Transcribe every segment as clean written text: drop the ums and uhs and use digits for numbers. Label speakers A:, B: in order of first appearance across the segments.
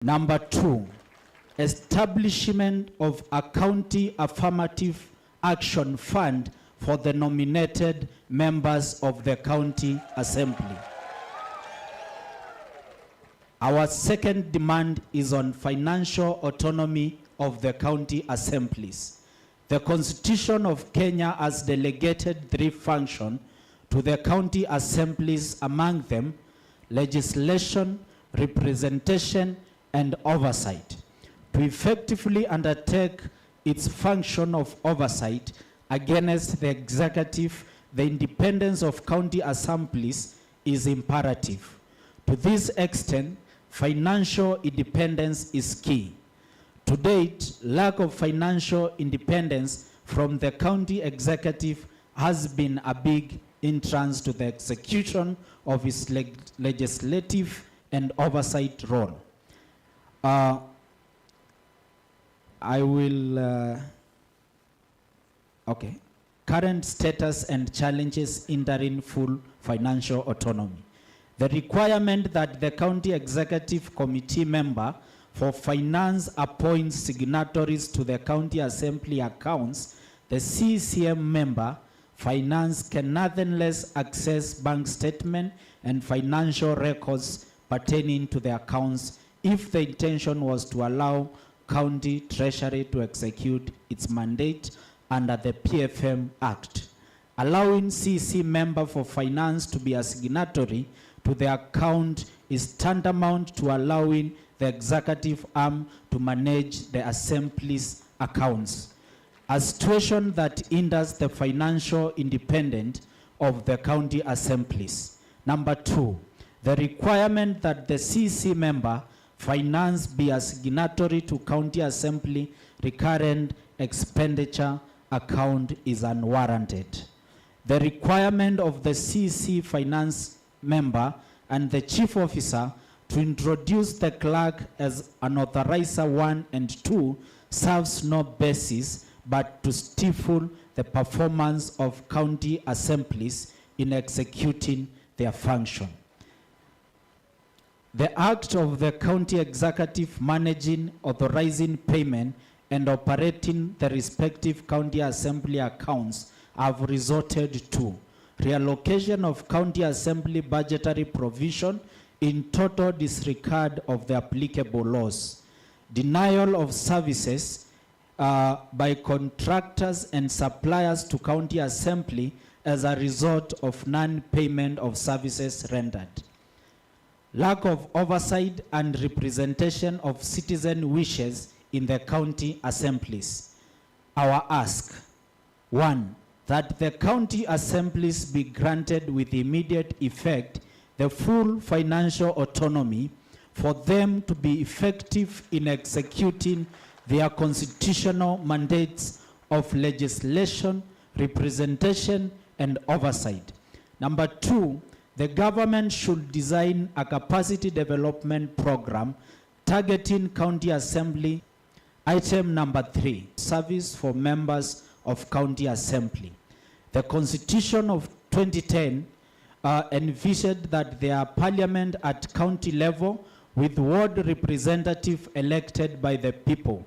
A: Number 2, establishment of a county affirmative action fund for the nominated members of the county assembly. Our second demand is on financial autonomy of the county assemblies. The Constitution of Kenya has delegated 3 functions to the county assemblies, among them legislation, representation, and oversight. To effectively undertake its function of oversight against the executive, the independence of county assemblies is imperative. To this extent, financial independence is key. To date, lack of financial independence from the county executive has been a big hindrance to the execution of its legislative and oversight role. Current status and challenges hindering full financial autonomy. The requirement that the county executive committee member for finance appoints signatories to the county assembly accounts, the CCM member finance can nonetheless access bank statement and financial records pertaining to the accounts if the intention was to allow county treasury to execute its mandate under the PFM Act. Allowing CC member for finance to be a signatory to the account is tantamount to allowing the executive arm to manage the assembly's accounts, a situation that hinders the financial independence of the county assemblies. Number 2, the requirement that the CC member finance be a signatory to county assembly recurrent expenditure account is unwarranted. The requirement of the CC finance member and the chief officer to introduce the clerk as an authorizer 1 and 2 serves no basis but to stifle the performance of county assemblies in executing their function. The Act of the County Executive managing, authorizing payment, and operating the respective county assembly accounts have resorted to reallocation of county assembly budgetary provision in total disregard of the applicable laws, denial of services by contractors and suppliers to county assembly as a result of non-payment of services rendered, lack of oversight and representation of citizen wishes in the county assemblies. Our ask, 1, that the county assemblies be granted with immediate effect the full financial autonomy for them to be effective in executing their constitutional mandates of legislation, representation, and oversight. Number 2, the government should design a capacity development program targeting county assembly. Item number 3, service for members of county assembly. The Constitution of 2010 envisioned that there are parliament at county level with ward representative elected by the people,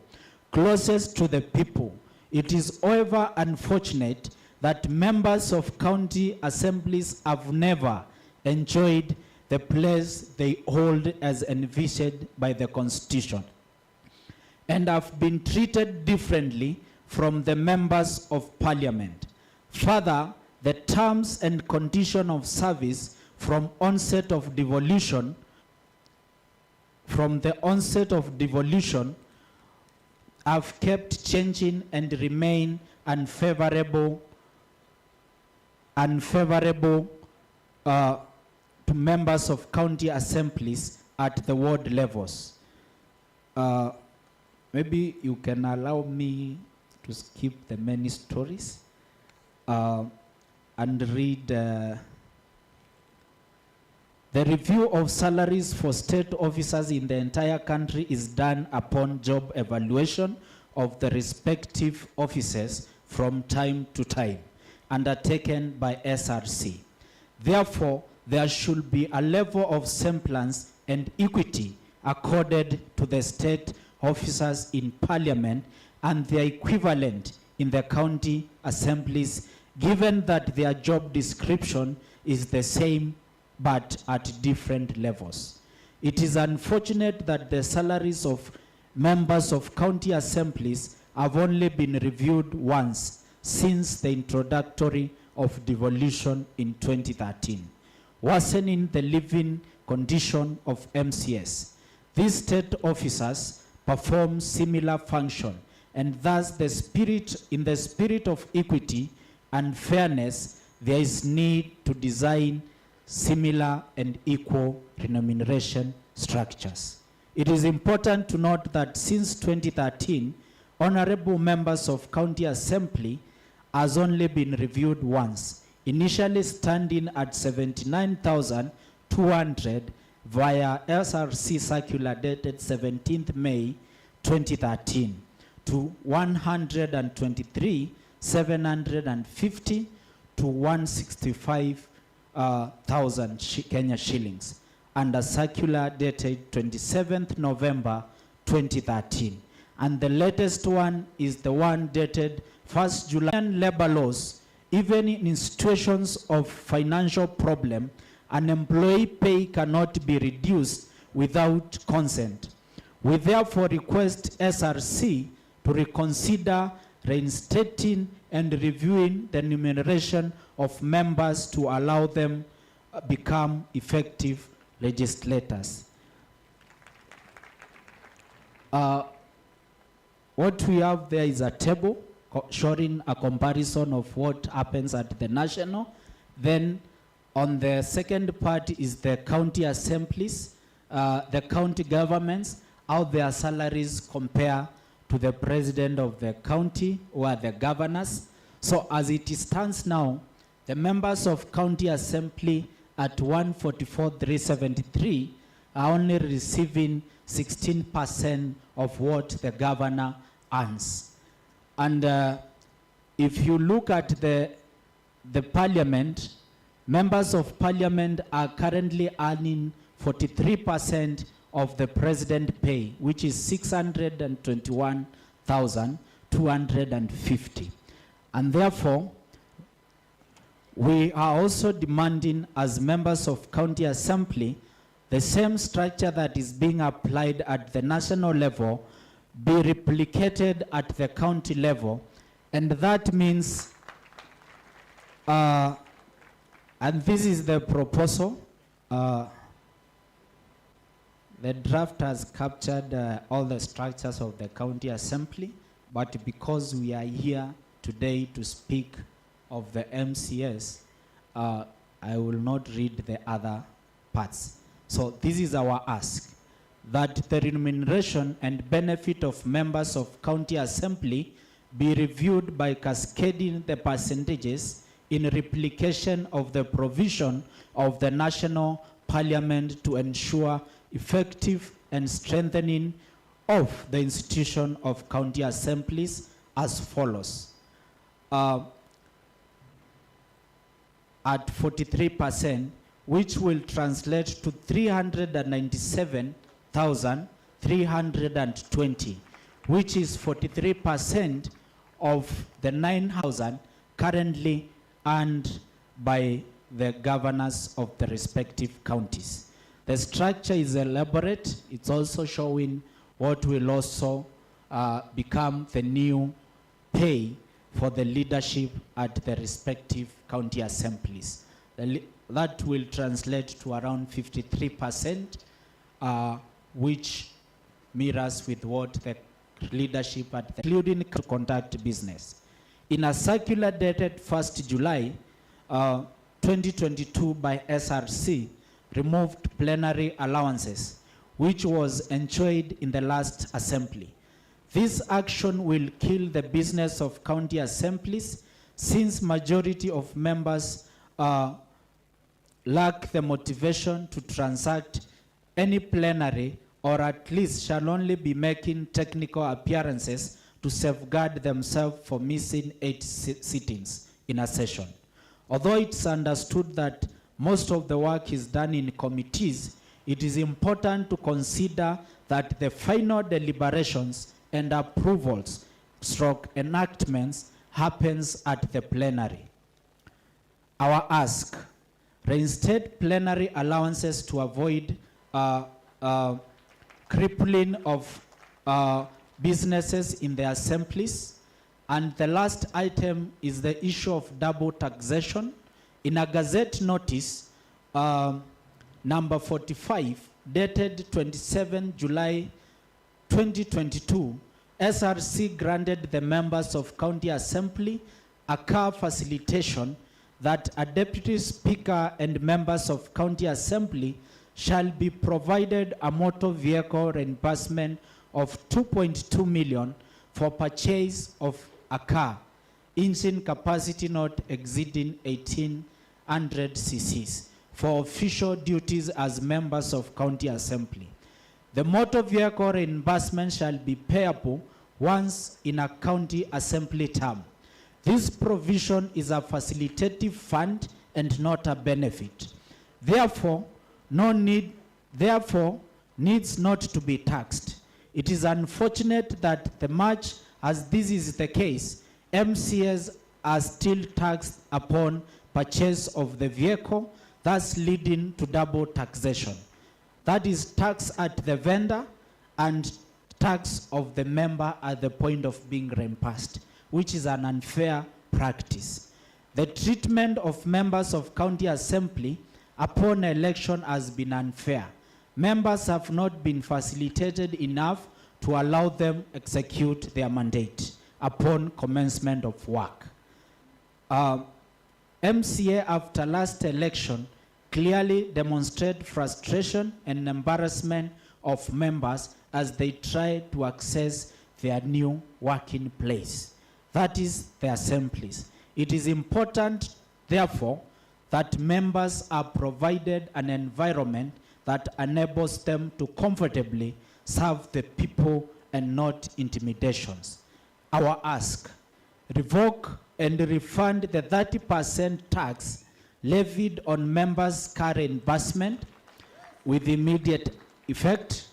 A: closest to the people. It is, however, unfortunate that members of county assemblies have never enjoyed the place they hold as envisioned by the Constitution and have been treated differently from the members of parliament. Further, the terms and condition of service from the onset of devolution have kept changing and remain unfavorable to members of county assemblies at the ward levels. Maybe you can allow me to skip the many stories and read the review of salaries for state officers in the entire country is done upon job evaluation of the respective offices from time to time, undertaken by SRC. Therefore, there should be a level of semblance and equity accorded to the state officers in Parliament and their equivalent in the county assemblies, given that their job description is the same but at different levels. It is unfortunate that the salaries of members of county assemblies have only been reviewed once since the introductory of devolution in 2013, worsening the living condition of MCAs. These state officers perform similar function, and thus in the spirit of equity and fairness, there is need to design similar and equal remuneration structures. It is important to note that since 2013, honorable members of county assembly has only been reviewed once, initially standing at 79,200 via SRC circular dated 17th May 2013 to 123,750 to 165,000 Kenya shillings, and a circular dated 27th November 2013. And the latest one is the one dated 1st July. Labor laws, even in situations of financial problem, an employee pay cannot be reduced without consent. We therefore request SRC to reconsider reinstating and reviewing the remuneration of members to allow them become effective legislators. What we have there is a table showing a comparison of what happens at the national. Then on the second part is the county assemblies, the county governments, how their salaries compare to the president of the county or the governors. So as it stands now, the members of county assembly at 144,373 are only receiving 16% of what the governor earns. And if you look at the parliament, members of parliament are currently earning 43% of the president pay, which is 621,250. And therefore, we are also demanding as members of county assembly, the same structure that is being applied at the national level be replicated at the county level. And that means, and this is the proposal. The draft has captured all the structures of the county assembly, but because we are here today to speak of the MCS, I will not read the other parts. So this is our ask, that the remuneration and benefit of members of county assembly be reviewed by cascading the percentages in replication of the provision of the national parliament to ensure effective and strengthening of the institution of county assemblies as follows. At 43%, which will translate to 397,320, which is 43% of the 9,000 currently earned by the governors of the respective counties. The structure is elaborate. It's also showing what will also become the new pay for the leadership at the respective county assemblies. That will translate to around 53%, which mirrors with what the leadership at the including to conduct business. In a circular dated 1st July 2022 by SRC, removed plenary allowances, which was enjoyed in the last assembly. This action will kill the business of county assemblies, since majority of members lack the motivation to transact any plenary, or at least shall only be making technical appearances to safeguard themselves for missing 8 sittings in a session. Although it's understood that most of the work is done in committees, it is important to consider that the final deliberations and approvals / enactments happens at the plenary. Our ask: reinstate plenary allowances to avoid crippling of businesses in the assemblies. And the last item is the issue of double taxation. In a Gazette notice number 45 dated 27 July 2022, SRC granted the members of County Assembly a car facilitation that a Deputy Speaker and members of County Assembly shall be provided a motor vehicle reimbursement of 2.2 million for purchase of a car, engine capacity not exceeding 1800 cc's, for official duties as members of County Assembly. The motor vehicle reimbursement shall be payable once in a County Assembly term. This provision is a facilitative fund and not a benefit. Therefore, needs not to be taxed. It is unfortunate that the much as this is the case, MCAs are still taxed upon purchase of the vehicle, thus leading to double taxation. That is tax at the vendor and tax of the member at the point of being reimbursed, which is an unfair practice. The treatment of members of County Assembly upon election has been unfair. Members have not been facilitated enough to allow them execute their mandate upon commencement of work. MCA after last election clearly demonstrated frustration and embarrassment of members as they try to access their new working place. That is the assemblies. It is important, therefore, that members are provided an environment that enables them to comfortably serve the people and not intimidations. Our ask: revoke and refund the 30% tax levied on members' car reimbursement with immediate effect.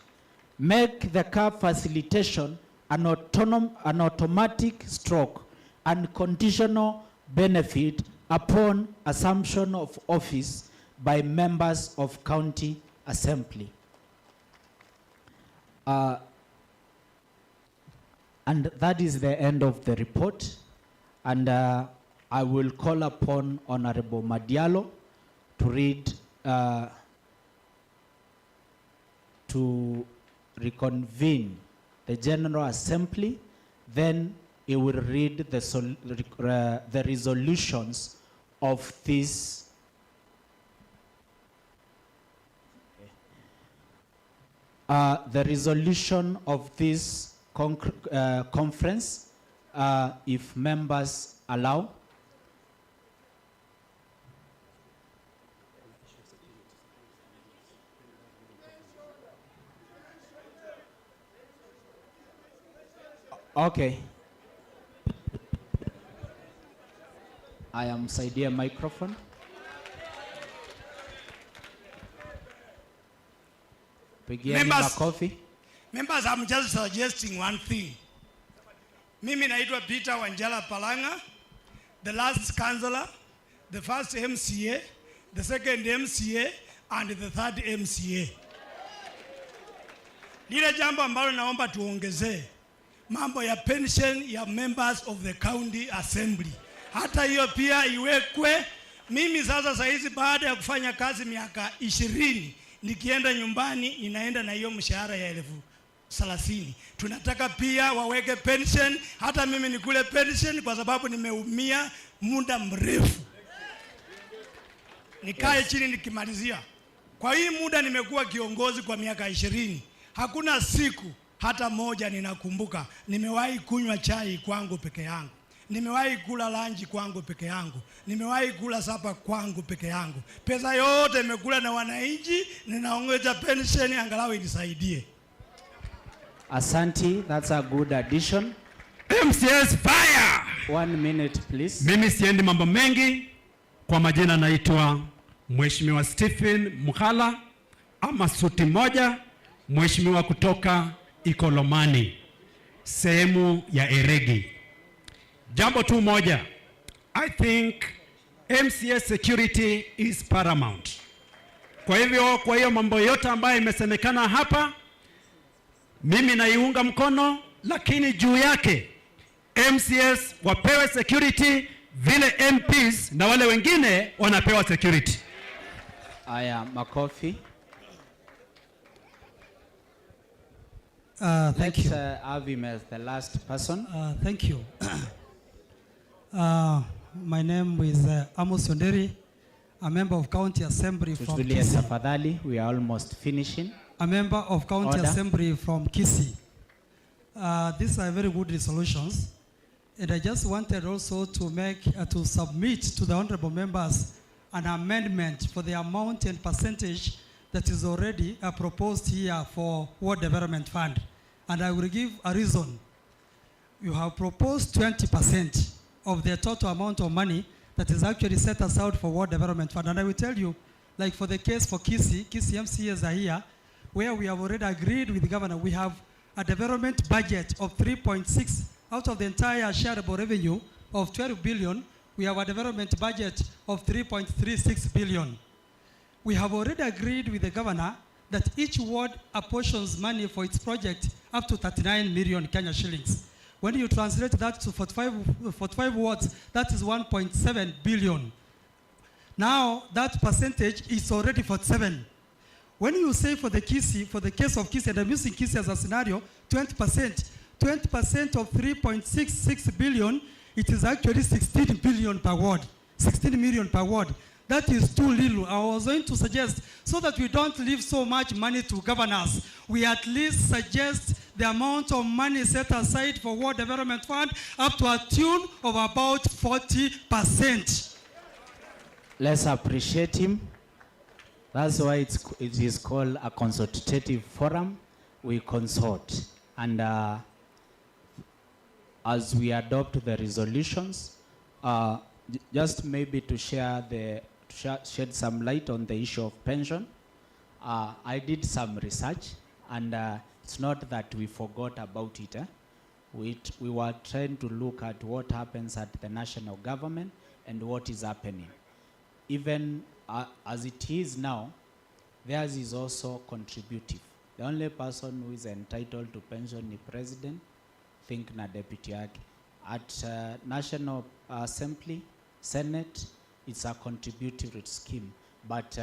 A: Make the car facilitation an automatic / unconditional benefit upon assumption of office by members of County Assembly. And that is the end of the report. And I will call upon Honorable Madialo to read, to reconvene the General Assembly. Then he will read the resolutions of this the resolution of this conference, if members allow. Okay. I am Saidia microphone.
B: Members, I'm just suggesting one thing. Mimi naitwa Peter Wanjala Palanga, the last councillor, the first MCA, the second MCA, and the third MCA. Lile jambo ambalo naomba tuongezee, mambo ya pension ya members of the county assembly. Hata hiyo pia iwekwe. Mimi sasa saizi baada ya kufanya kazi miaka 20, nikienda nyumbani ninaenda na hiyo mshahara ya 30,000. Tunataka pia waweke pension, hata mimi nikule pension kwa sababu nimeumia muda mrefu. Nikae chini nikimalizia. Kwa hii muda nimekuwa kiongozi kwa miaka 20. Hakuna siku hata moja ninakumbuka nimewahi kunywa chai kwangu peke yangu. Nimewahi kula lunch kwangu peke yangu. Nimewahi kula sapa kwangu peke yangu. Pesa yote imekula na wananchi, ninaongeza pension angalau inisaidie.
A: Asante, that's a good addition.
C: MCS fire!
A: 1 minute please.
C: Mimi siendi mambo mengi. Kwa majina naitwa Mheshimiwa Stephen Mukhala, ama suti moja, mheshimiwa kutoka Ikolomani, sehemu ya Eregi. Jambo tu moja, I think MCA security is paramount. Kwa hiyo mambo yote ambayo imesemekana hapa, mimi naiunga mkono, lakini juu yake MCS wapewe security vile MPs na wale wengine wanapewa security.
A: Aya, makofi.
D: Thank you.
A: Let's have him as the last person.
D: Thank you. My name is Amos Yonderi, a member of County Assembly from
A: Tutulie
D: Kisii.
A: tafadhali, we are almost finishing.
D: A member of County
A: Order.
D: Assembly from Kisii. These are very good resolutions, and I just wanted also to make to submit to the honorable members an amendment for the amount and percentage that is already proposed here for Ward Development Fund, and I will give a reason. You have proposed 20% of the total amount of money that is actually set aside for Ward Development Fund, and I will tell you, like for the case for Kisii MCAs are here, where we have already agreed with the governor. We have a development budget of 3.6 out of the entire shareable revenue of 12 billion. We have a development budget of 3.36 billion. We have already agreed with the governor that each ward apportions money for its project up to 39 million Kenya shillings. When you translate that to 45 wards, that is 1.7 billion. Now that percentage is already 47. When you say for the case of Kisii, and I'm using Kisii as a scenario, 20% of 3.66 billion, it is actually 16 billion per ward, 16 million per ward. That is too little. I was going to suggest, so that we don't leave so much money to governors, we at least suggest the amount of money set aside for Ward Development Fund up to a tune of about 40%.
A: Let's appreciate him. That's why it is called a consultative forum. We consult, and as we adopt the resolutions, just maybe to shed some light on the issue of pension. I did some research, and it's not that we forgot about it. We were trying to look at what happens at the national government and what is happening. Even as it is now, theirs is also contributive. The only person who is entitled to pension is president, think na deputy yake. At National Assembly, Senate, it's a contributory scheme. But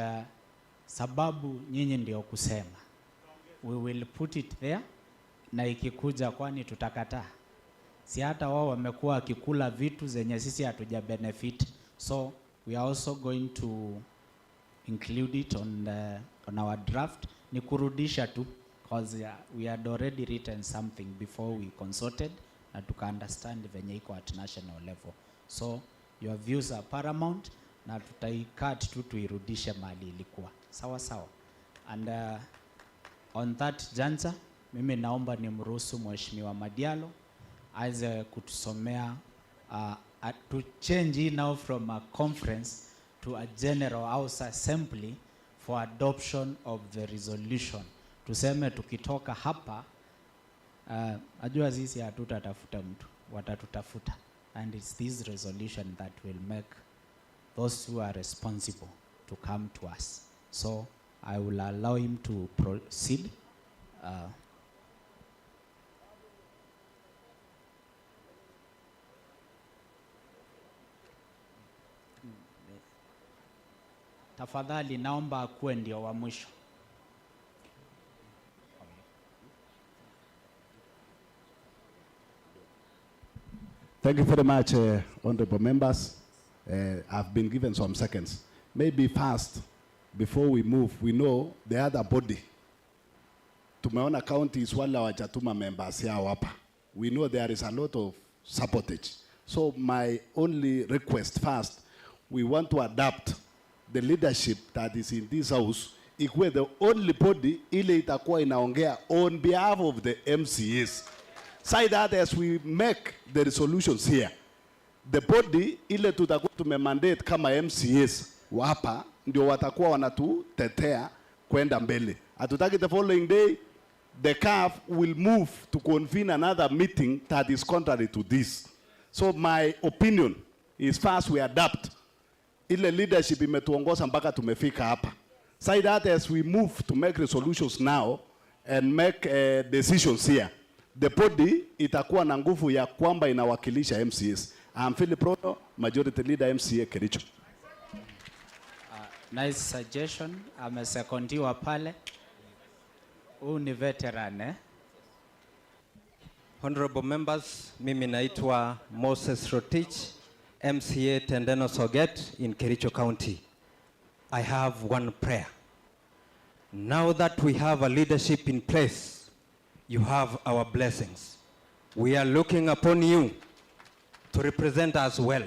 A: sababu nyinyi ndio kusema, we will put it there, na ikikuja kwani tutakataa? Si hata wao wamekuwa wakikula vitu zenye sisi hatuja benefit. So we are also going to include it on our draft. Ni kurudisha tu, because we had already written something before we consulted, na tuka understand venye iko at national level. So your views are paramount, na tutaikat tu tuirudishe mali ilikuwa. Sawa sawa. And on that juncture, mimi naomba nimruhusu Mheshimiwa Madialo aweze kutusomea to change now from a conference to a general house assembly for adoption of the resolution. Tuseme tukitoka hapa, ajua sisi hatutatafuta mtu, watatutafuta. And it's this resolution that will make those who are responsible to come to us. So I will allow him to proceed. Tafadhali naomba akuwe ndio wa mwisho.
E: Thank you very much, honorable members. I've been given some seconds. Maybe first, before we move, we know the other body. Tumeona county is wale wajatuma members yao hapa. We know there is a lot of sabotage. So my only request first, we want to adapt the leadership that is in this house, ikuwe the only body ile itakuwa inaongea on behalf of the MCAs. Say that as we make the resolutions here, the body ile tutakuwa tumemandate kama MCAs hapa ndio watakuwa wanatutetea kwenda mbele. Hatutaki the following day the CAF will move to convene another meeting that is contrary to this. So my opinion is first we adapt. Ile leadership imetuongoza mpaka tumefika hapa. Say that as we move to make resolutions now and make decisions here, the body itakuwa na nguvu ya kwamba inawakilisha MCAs. I'm Philip Rono, Majority Leader MCA Kericho.
A: Nice suggestion. Amesekondiwa pale. Huyu ni veteran eh?
F: Honorable members, mimi naitwa Moses Rotich, MCA Tendeno Soget in Kericho County. I have one prayer. Now that we have a leadership in place, you have our blessings. We are looking upon you to represent us well,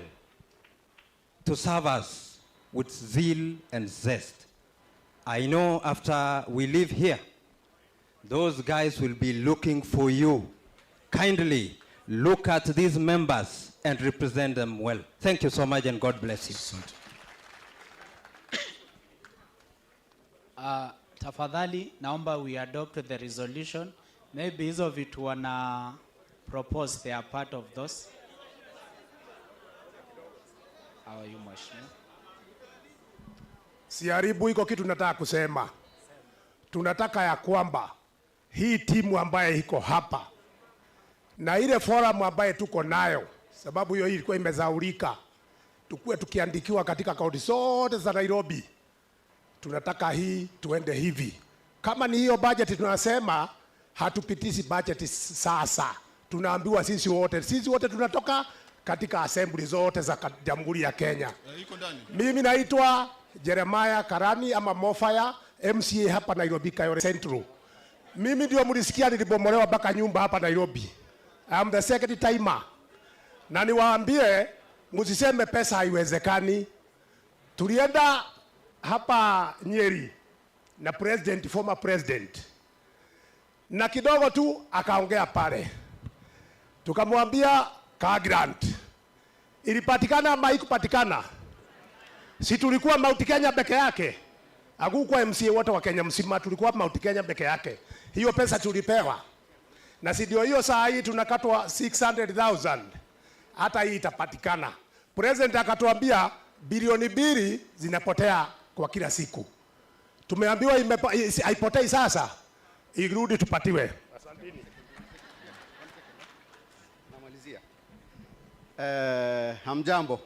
F: to serve us with zeal and zest. I know after we leave here, those guys will be looking for you. Kindly look at these members and represent them well. Thank you so much and God bless you.
A: Tafadhali naomba we adopt the resolution. Maybe hizo vitu wana propose they are part of those. How are you, Mheshimiwa?
G: Siharibu, iko kitu nataka kusema. Tunataka ya kwamba hii timu ambaye iko hapa na ile forum ambaye tuko nayo, sababu hiyo ilikuwa imezaulika, tukue tukiandikiwa katika kaunti zote za Nairobi. Tunataka hii tuende hivi. Kama ni hiyo budget tunasema hatupitishi budget sasa. Tunaambiwa sisi wote tunatoka katika assembly zote za Jamhuri ya Kenya. Mimi naitwa Jeremiah Karani ama Mofaya, MCA hapa Nairobi Kayole Central. Mimi ndio mlisikia nilibomolewa mpaka nyumba hapa Nairobi. I am the second timer. Na niwaambie msiseme pesa haiwezekani. Tulienda hapa Nyeri na former president. Na kidogo tu akaongea pale. Tukamwambia car grant. Ilipatikana ama haikupatikana? Si tulikuwa Mount Kenya peke yake? Hakukuwa MCA wote wa Kenya mzima, tulikuwa Mount Kenya peke yake. Hiyo pesa tulipewa. Na si ndio hiyo saa hii tunakatwa 600,000. Hata hii itapatikana. President akatuambia bilioni 2 zinapotea kwa kila siku. Tumeambiwa haipotei sasa. Irudi tupatiwe. Asanteni.
H: Namalizia. Hamjambo.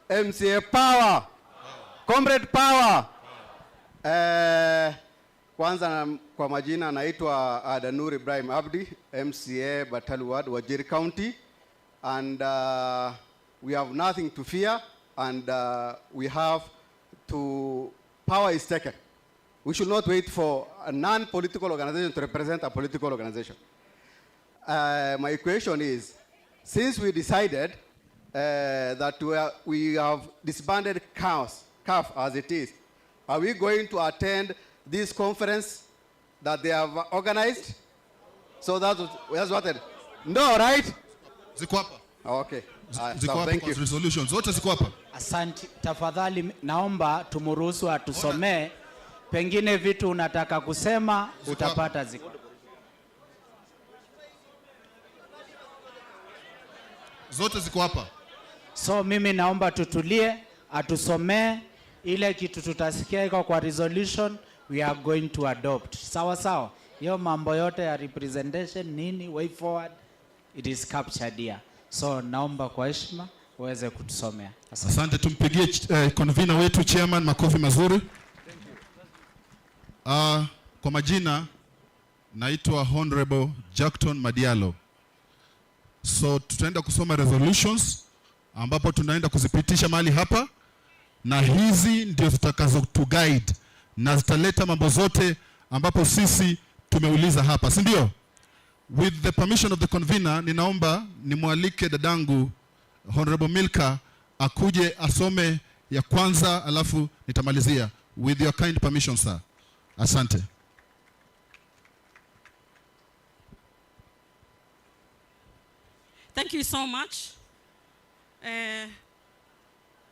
H: MCA power. Comrade power. Kwanza kwa majina naitwa Adanur Ibrahim Abdi, MCA Batalu Ward, Wajir County, and we have nothing to fear, and we have to, power is taken. We should not wait for a non-political organization to represent a political organization. My question is, since we decided that we have disbanded CAF as it is, are we going to attend this conference that they have organized? So that's what it, no, right?
I: Ziko hapa.
H: Okay.
I: Ziko
H: Thank you.
I: Resolutions zote ziko hapa.
A: Asante. Tafadhali naomba tumuruhusu atusomee. Pengine vitu unataka kusema utapata ziko.
I: Zote ziko hapa.
A: So mimi naomba tutulie, atusomee ile kitu tutasikia iko kwa resolution we are going to adopt. Sawa sawa. Hiyo mambo yote ya representation nini way forward it is captured here. So naomba kwa heshima uweze kutusomea.
I: Asante, tumpigie convener wetu chairman makofi mazuri. Kwa majina naitwa Honorable Jackton Madialo. So tutaenda kusoma resolutions ambapo tunaenda kuzipitisha mahali hapa, na hizi ndio zitakazo to guide na zitaleta mambo zote ambapo sisi tumeuliza hapa, si ndio? With the permission of the convener, ninaomba nimwalike dadangu Honorable Milka akuje asome ya kwanza alafu nitamalizia. With your kind permission, sir. Asante.
J: Thank you so much.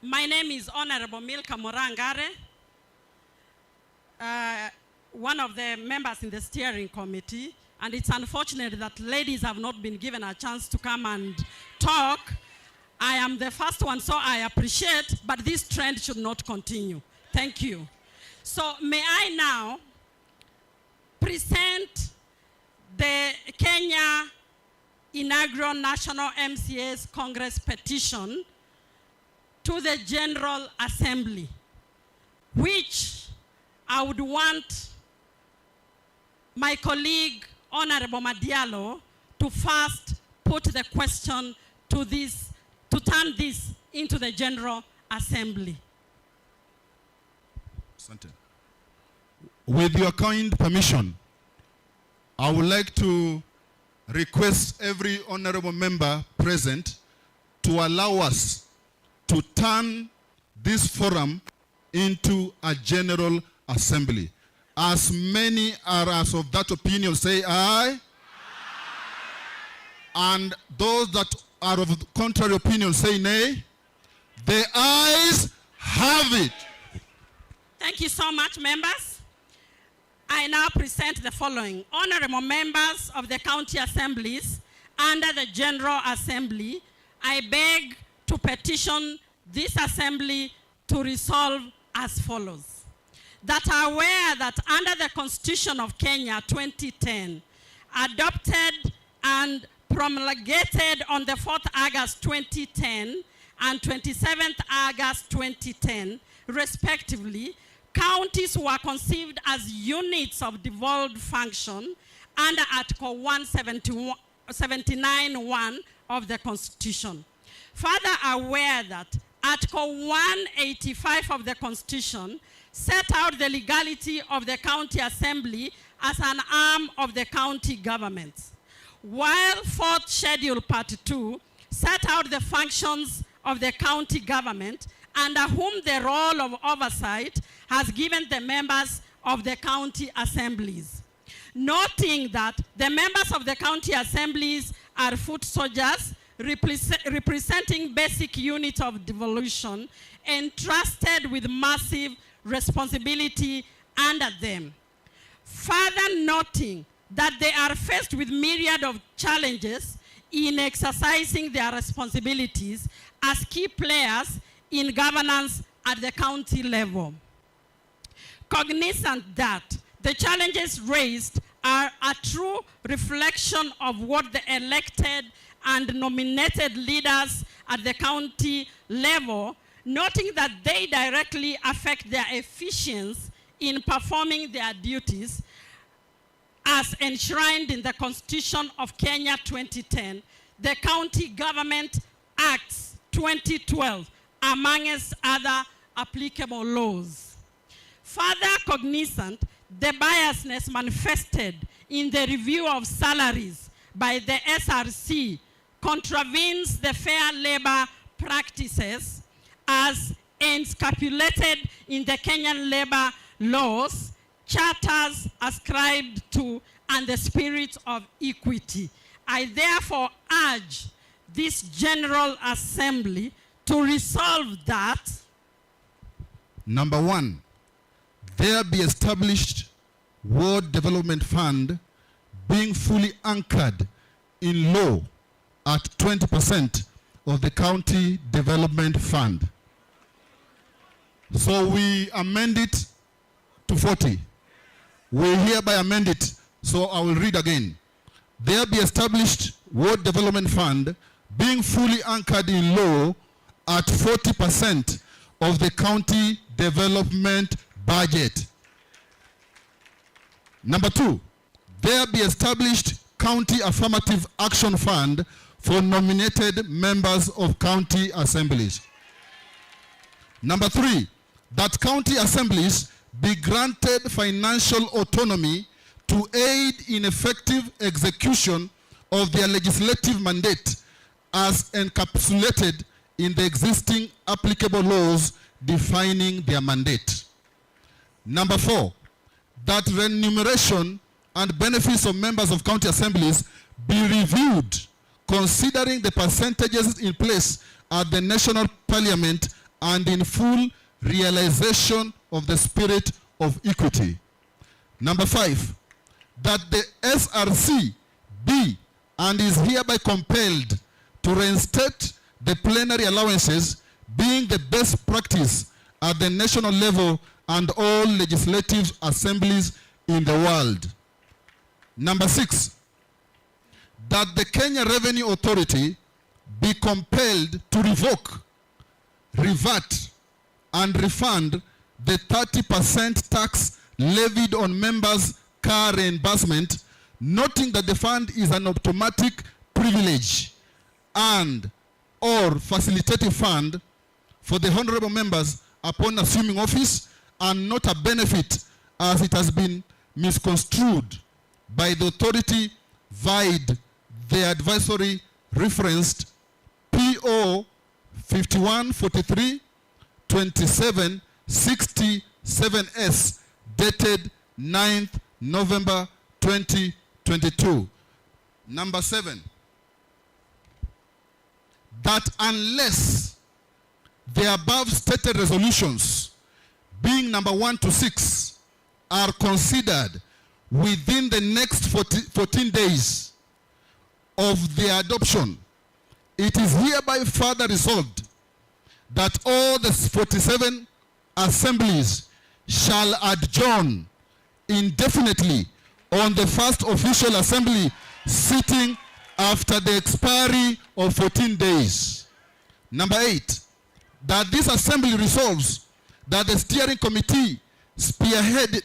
J: My name is Honorable Milka Morangare. one of the members in the steering committee, and it's unfortunate that ladies have not been given a chance to come and talk. I am the first one, so I appreciate, but this trend should not continue. Thank you. So may I now present the Kenya Inaugural National MCA's Congress petition to the General Assembly, which I would want my colleague, Honorable Madialo, to first put the question to this, to turn this into the General Assembly.
I: With your kind permission, I would like to request every honorable member present to allow us to turn this forum into a General Assembly. As many are as of that opinion, say aye. And those that are of the contrary opinion, say nay. The ayes have it.
J: Thank you so much, members. I now present the following. Honorable members of the county assemblies under the General Assembly, I beg to petition this assembly to resolve as follows. That are aware that under the Constitution of Kenya 2010, adopted and promulgated on the 4th August 2010 and 27th August 2010, respectively, counties were conceived as units of devolved function under Article 179(1) of the Constitution. Further aware that Article 185 of the Constitution set out the legality of the county assembly as an arm of the county government, while 4th Schedule Part 2 set out the functions of the county government, under whom the role of oversight has given the members of the county assemblies. Noting that the members of the county assemblies are foot soldiers representing basic units of devolution entrusted with massive responsibility under them. Further noting that they are faced with myriad of challenges in exercising their responsibilities as key players in governance at the county level. Cognizant that the challenges raised are a true reflection of what the elected and nominated leaders at the county level, noting that they directly affect their efficiency in performing their duties as enshrined in the Constitution of Kenya 2010, the County Government Acts 2012, amongst other applicable laws. Further cognizant, the biasness manifested in the review of salaries by the SRC contravenes the fair labor practices as encapsulated in the Kenyan labor laws, charters ascribed to, and the spirit of equity. I therefore urge this General Assembly to resolve that.
I: Number 1, there be established Ward Development Fund being fully anchored in law at 20% of the County Development Fund. So we amend it to 40. We hereby amend it, so I will read again. There be established Ward Development Fund being fully anchored in law at 40% of the county development budget. Number 2, there be established County Affirmative Action Fund for nominated members of county assemblies. Number 3, that county assemblies be granted financial autonomy to aid in effective execution of their legislative mandate as encapsulated in the existing applicable laws defining their mandate. Number 4, that remuneration and benefits of members of county assemblies be reviewed considering the percentages in place at the national parliament and in full realization of the spirit of equity. Number 5, that the SRC be and is hereby compelled to reinstate the plenary allowances, being the best practice at the national level and all legislative assemblies in the world. Number 6, that the Kenya Revenue Authority be compelled to revoke, revert, and refund the 30% tax levied on members' car reimbursement, noting that the fund is an automatic privilege and or facilitative fund for the honorable members upon assuming office, and not a benefit as it has been misconstrued by the authority via the advisory referenced PO 5143 2767S dated 9th November 2022. Number 7, that unless the above stated resolutions, being number 1 to 6, are considered within the next 14 days of their adoption, it is hereby further resolved that all the 47 assemblies shall adjourn indefinitely on the first official assembly sitting after the expiry of 14 days. Number 8, that this assembly resolves that the steering committee spearhead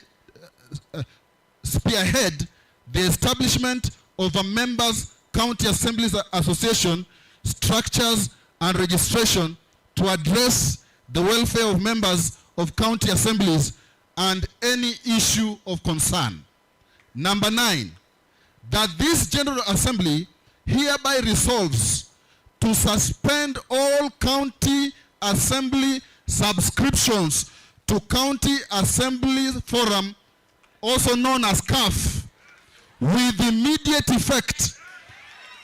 I: the establishment of a members' county assemblies association structures and registration to address the welfare of members of county assemblies and any issue of concern. Number 9, that this General Assembly hereby resolves to suspend all county assembly subscriptions to County Assembly Forum, also known as CAF, with immediate effect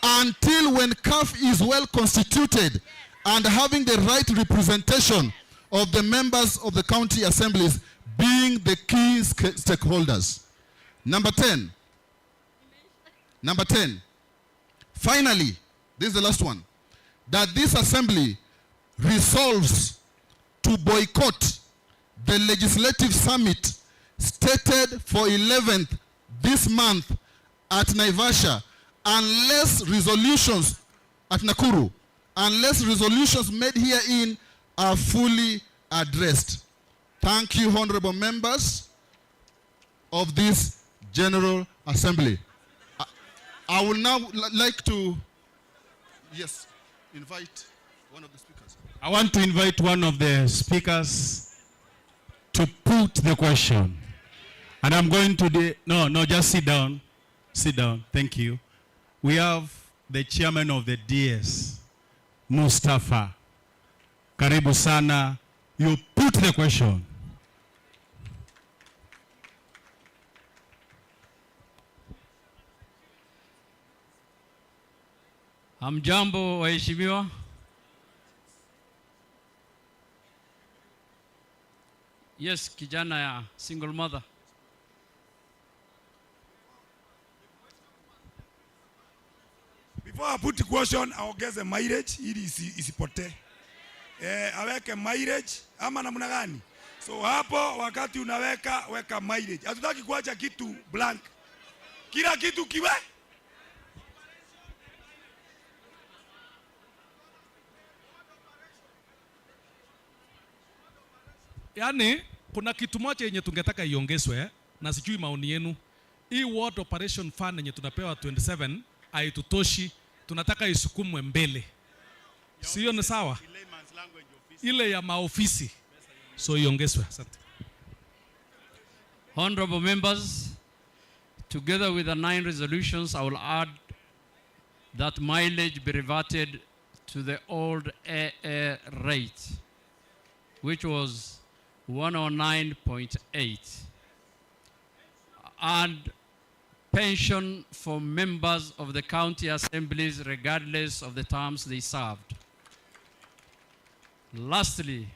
I: until when CAF is well constituted and having the right representation of the members of the county assemblies being the key stakeholders. Number 10. Finally, this is the last one, that this assembly resolves to boycott the legislative summit stated for 11th this month at Naivasha unless resolutions at Nakuru, unless resolutions made herein are fully addressed. Thank you, honorable members of this General Assembly. I will now like to, yes, invite one of the speakers.
C: I want to invite one of the speakers to put the question. And I'm going to just sit down. Sit down. Thank you. We have the chairman of the DS, Mustafa. Karibu sana. You put the question.
K: Hamjambo waheshimiwa. Yes, kijana ya single mother.
B: Before I put the question, aongeze mileage ili isipotee. Aweke mileage ama namna gani? So hapo wakati unaweka, weka mileage. Hatutaki kuacha kitu blank. Kila kitu kiwe.
L: Yaani, kuna kitu moja yenye tungetaka iongezwe na sijui maoni yenu. Hii World Operation Fund yenye tunapewa 27 haitutoshi, tunataka isukumwe mbele. Sio ni sawa? Ile ya maofisi. So iongezwe. Asante.
K: Honorable members, together with the 9 resolutions, I will add that mileage be reverted to the old AA rate, which was 109.8, and pension for members of the county assemblies regardless of the terms they served. Lastly,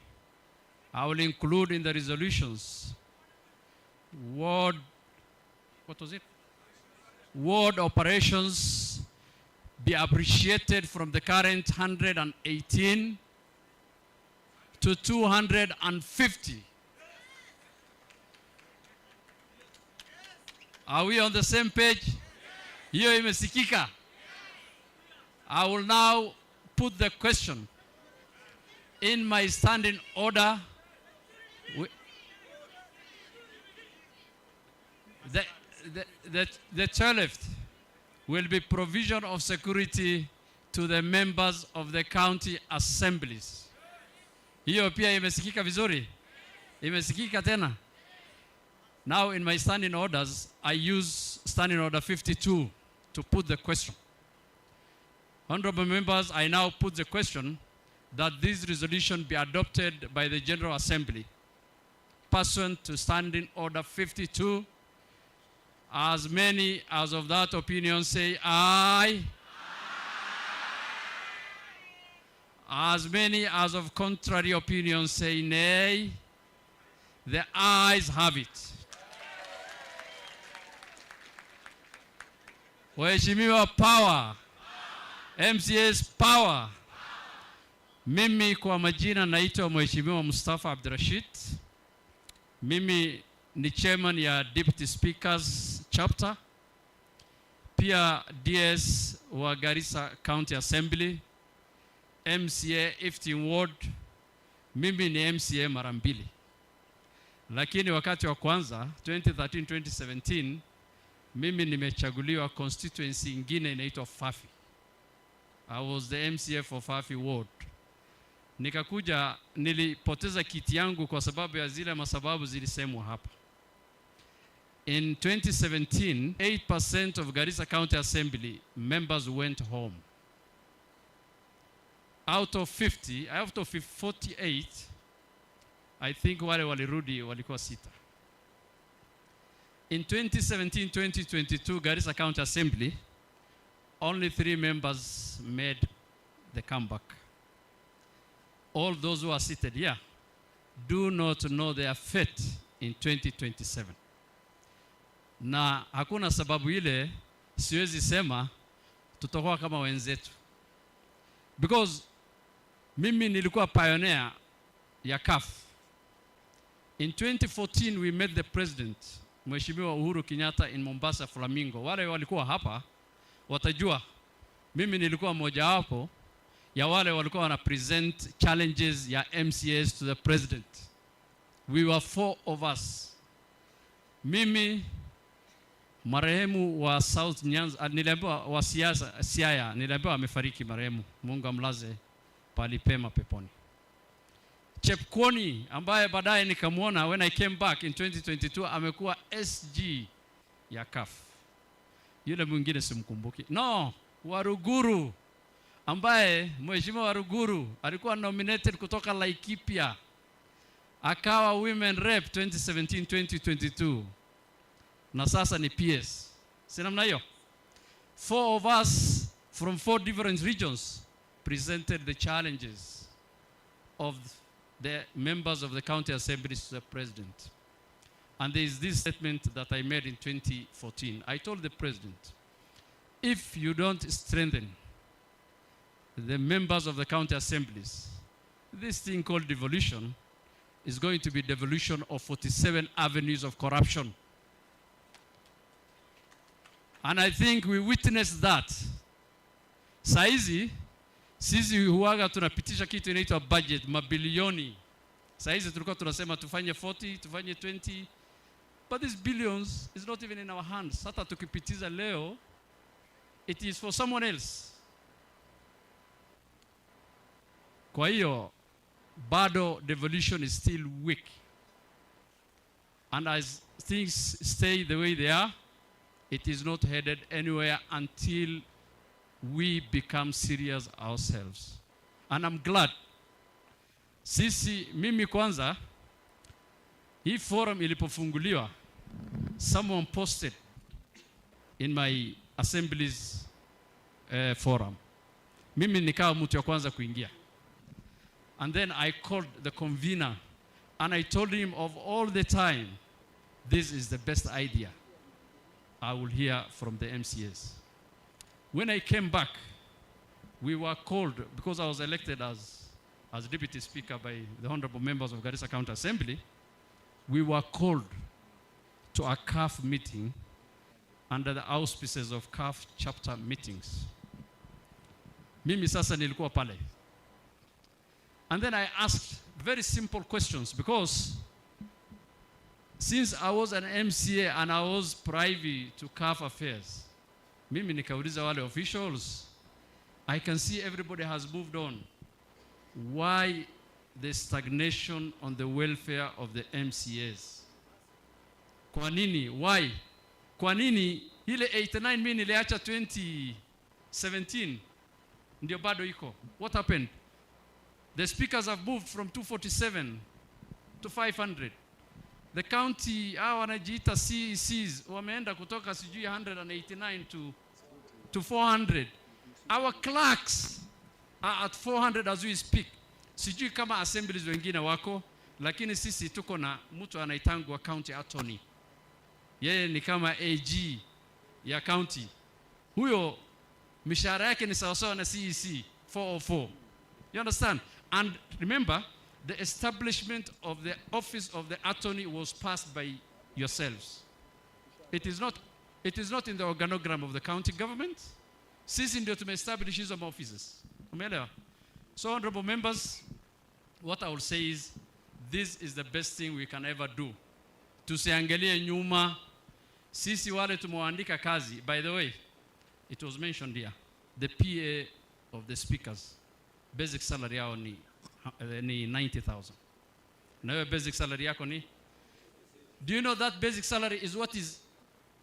K: I will include in the resolutions ward, what was it? Ward operations be appreciated from the current 118 to 250. Are we on the same page? Hiyo imesikika? I will now put the question in my standing order. The chairlift will be provision of security to the members of the county assemblies. Hiyo pia imesikika vizuri? Imesikika tena? Now in my standing orders, I use standing order 52 to put the question. Honorable members, I now put the question that this resolution be adopted by the General Assembly pursuant to standing order 52. As many as of that opinion say aye. As many as of contrary opinion say nay. The ayes have it. Waheshimiwa power. MCA's power. Mimi kwa majina naitwa Mheshimiwa Mustafa Abdirashid. Mimi ni chairman ya Deputy Speakers chapter. Pia DS wa Garissa County Assembly. MCA 15 ward. Mimi ni MCA mara mbili. Lakini wakati wa kwanza 2013-2017 mimi nimechaguliwa constituency ingine inaitwa Fafi. I was the MCA for Fafi ward. Nikakuja nilipoteza kiti yangu kwa sababu ya zile masababu zilisemwa hapa. In 2017, 8% of Garissa County Assembly members went home. Out of 48, I think wale walirudi walikuwa 6. In 2017-2022 Garissa County Assembly, only 3 members made the comeback. All those who are seated here do not know their fate in 2027. Na hakuna sababu ile siwezi sema tutakuwa kama wenzetu. Because mimi nilikuwa pioneer ya CAF. In 2014 we met the president, Mheshimiwa Uhuru Kenyatta in Mombasa Flamingo. Wale walikuwa hapa watajua mimi nilikuwa mmoja wapo ya wale walikuwa wana present challenges ya MCAs to the president. We were 4 of us. Mimi marehemu wa South Nyanza, niliambiwa wa Siaya, niliambiwa amefariki marehemu. Mungu amlaze pali pema peponi. Chepkwony ambaye baadaye nikamwona when I came back in 2022 amekuwa SG ya CAF. Yule mwingine simkumbuki. No, Waruguru ambaye Mheshimiwa Waruguru alikuwa nominated kutoka Laikipia. Akawa women rep 2017-2022. Na sasa ni PS. Sina mna hiyo? 4 of us from 4 different regions presented the challenges of the members of the county assemblies to the president. And there is this statement that I made in 2014. I told the president, if you don't strengthen the members of the county assemblies, this thing called devolution is going to be devolution of 47 avenues of corruption. And I think we witnessed that. Saizi, sisi huwaga tunapitisha kitu inaitwa budget, mabilioni. Saizi tulikuwa tunasema tufanye 40, tufanye 20. But these billions is not even in our hands. Hata tukipitiza leo, it is for someone else. Kwa hiyo, bado devolution is still weak. And as things stay the way they are, it is not headed anywhere until we become serious ourselves. And I'm glad. Mimi kwanza, hii forum ilipofunguliwa, someone posted in my assembly's forum. Mimi nikawa mtu ya kwanza kuingia. And then I called the convener and I told him of all the time this is the best idea I will hear from the MCAs. When I came back, we were called, because I was elected as Deputy Speaker by the honorable members of Garissa County Assembly, we were called to a CAF meeting under the auspices of CAF chapter meetings. Mimi sasa nilikuwa pale. And then I asked very simple questions, because since I was an MCA and I was privy to CAF affairs, mimi nikauliza wale officials, I can see everybody has moved on. Why the stagnation on the welfare of the MCAs? Kwa nini? Why? Kwa nini ile 89 mimi niliacha 2017 ndio bado iko? What happened? The speakers have moved from 247 to 500. The county wanajiita CECs wameenda kutoka sijui 189 to 400. Our clerks are at 400 as we speak. Sijui kama assemblies wengine wako, lakini sisi tuko na mtu anaitangwa county attorney. Yeye ni kama AG ya county. Huyo mishahara yake ni sawasawa na CEC 404. You understand? And remember, the establishment of the office of the attorney was passed by yourselves. It is not in the organogram of the county government. Sisi ndio tumeestablish hizo offices. Umeelewa? So honorable members, what I will say is, this is the best thing we can ever do. Tusiangalie nyuma. Sisi wale tumewaandika kazi. By the way, it was mentioned here, the PA of the speakers, basic salary yao ni 90,000. Na wewe basic salary yako ni? Do you know that basic salary is what is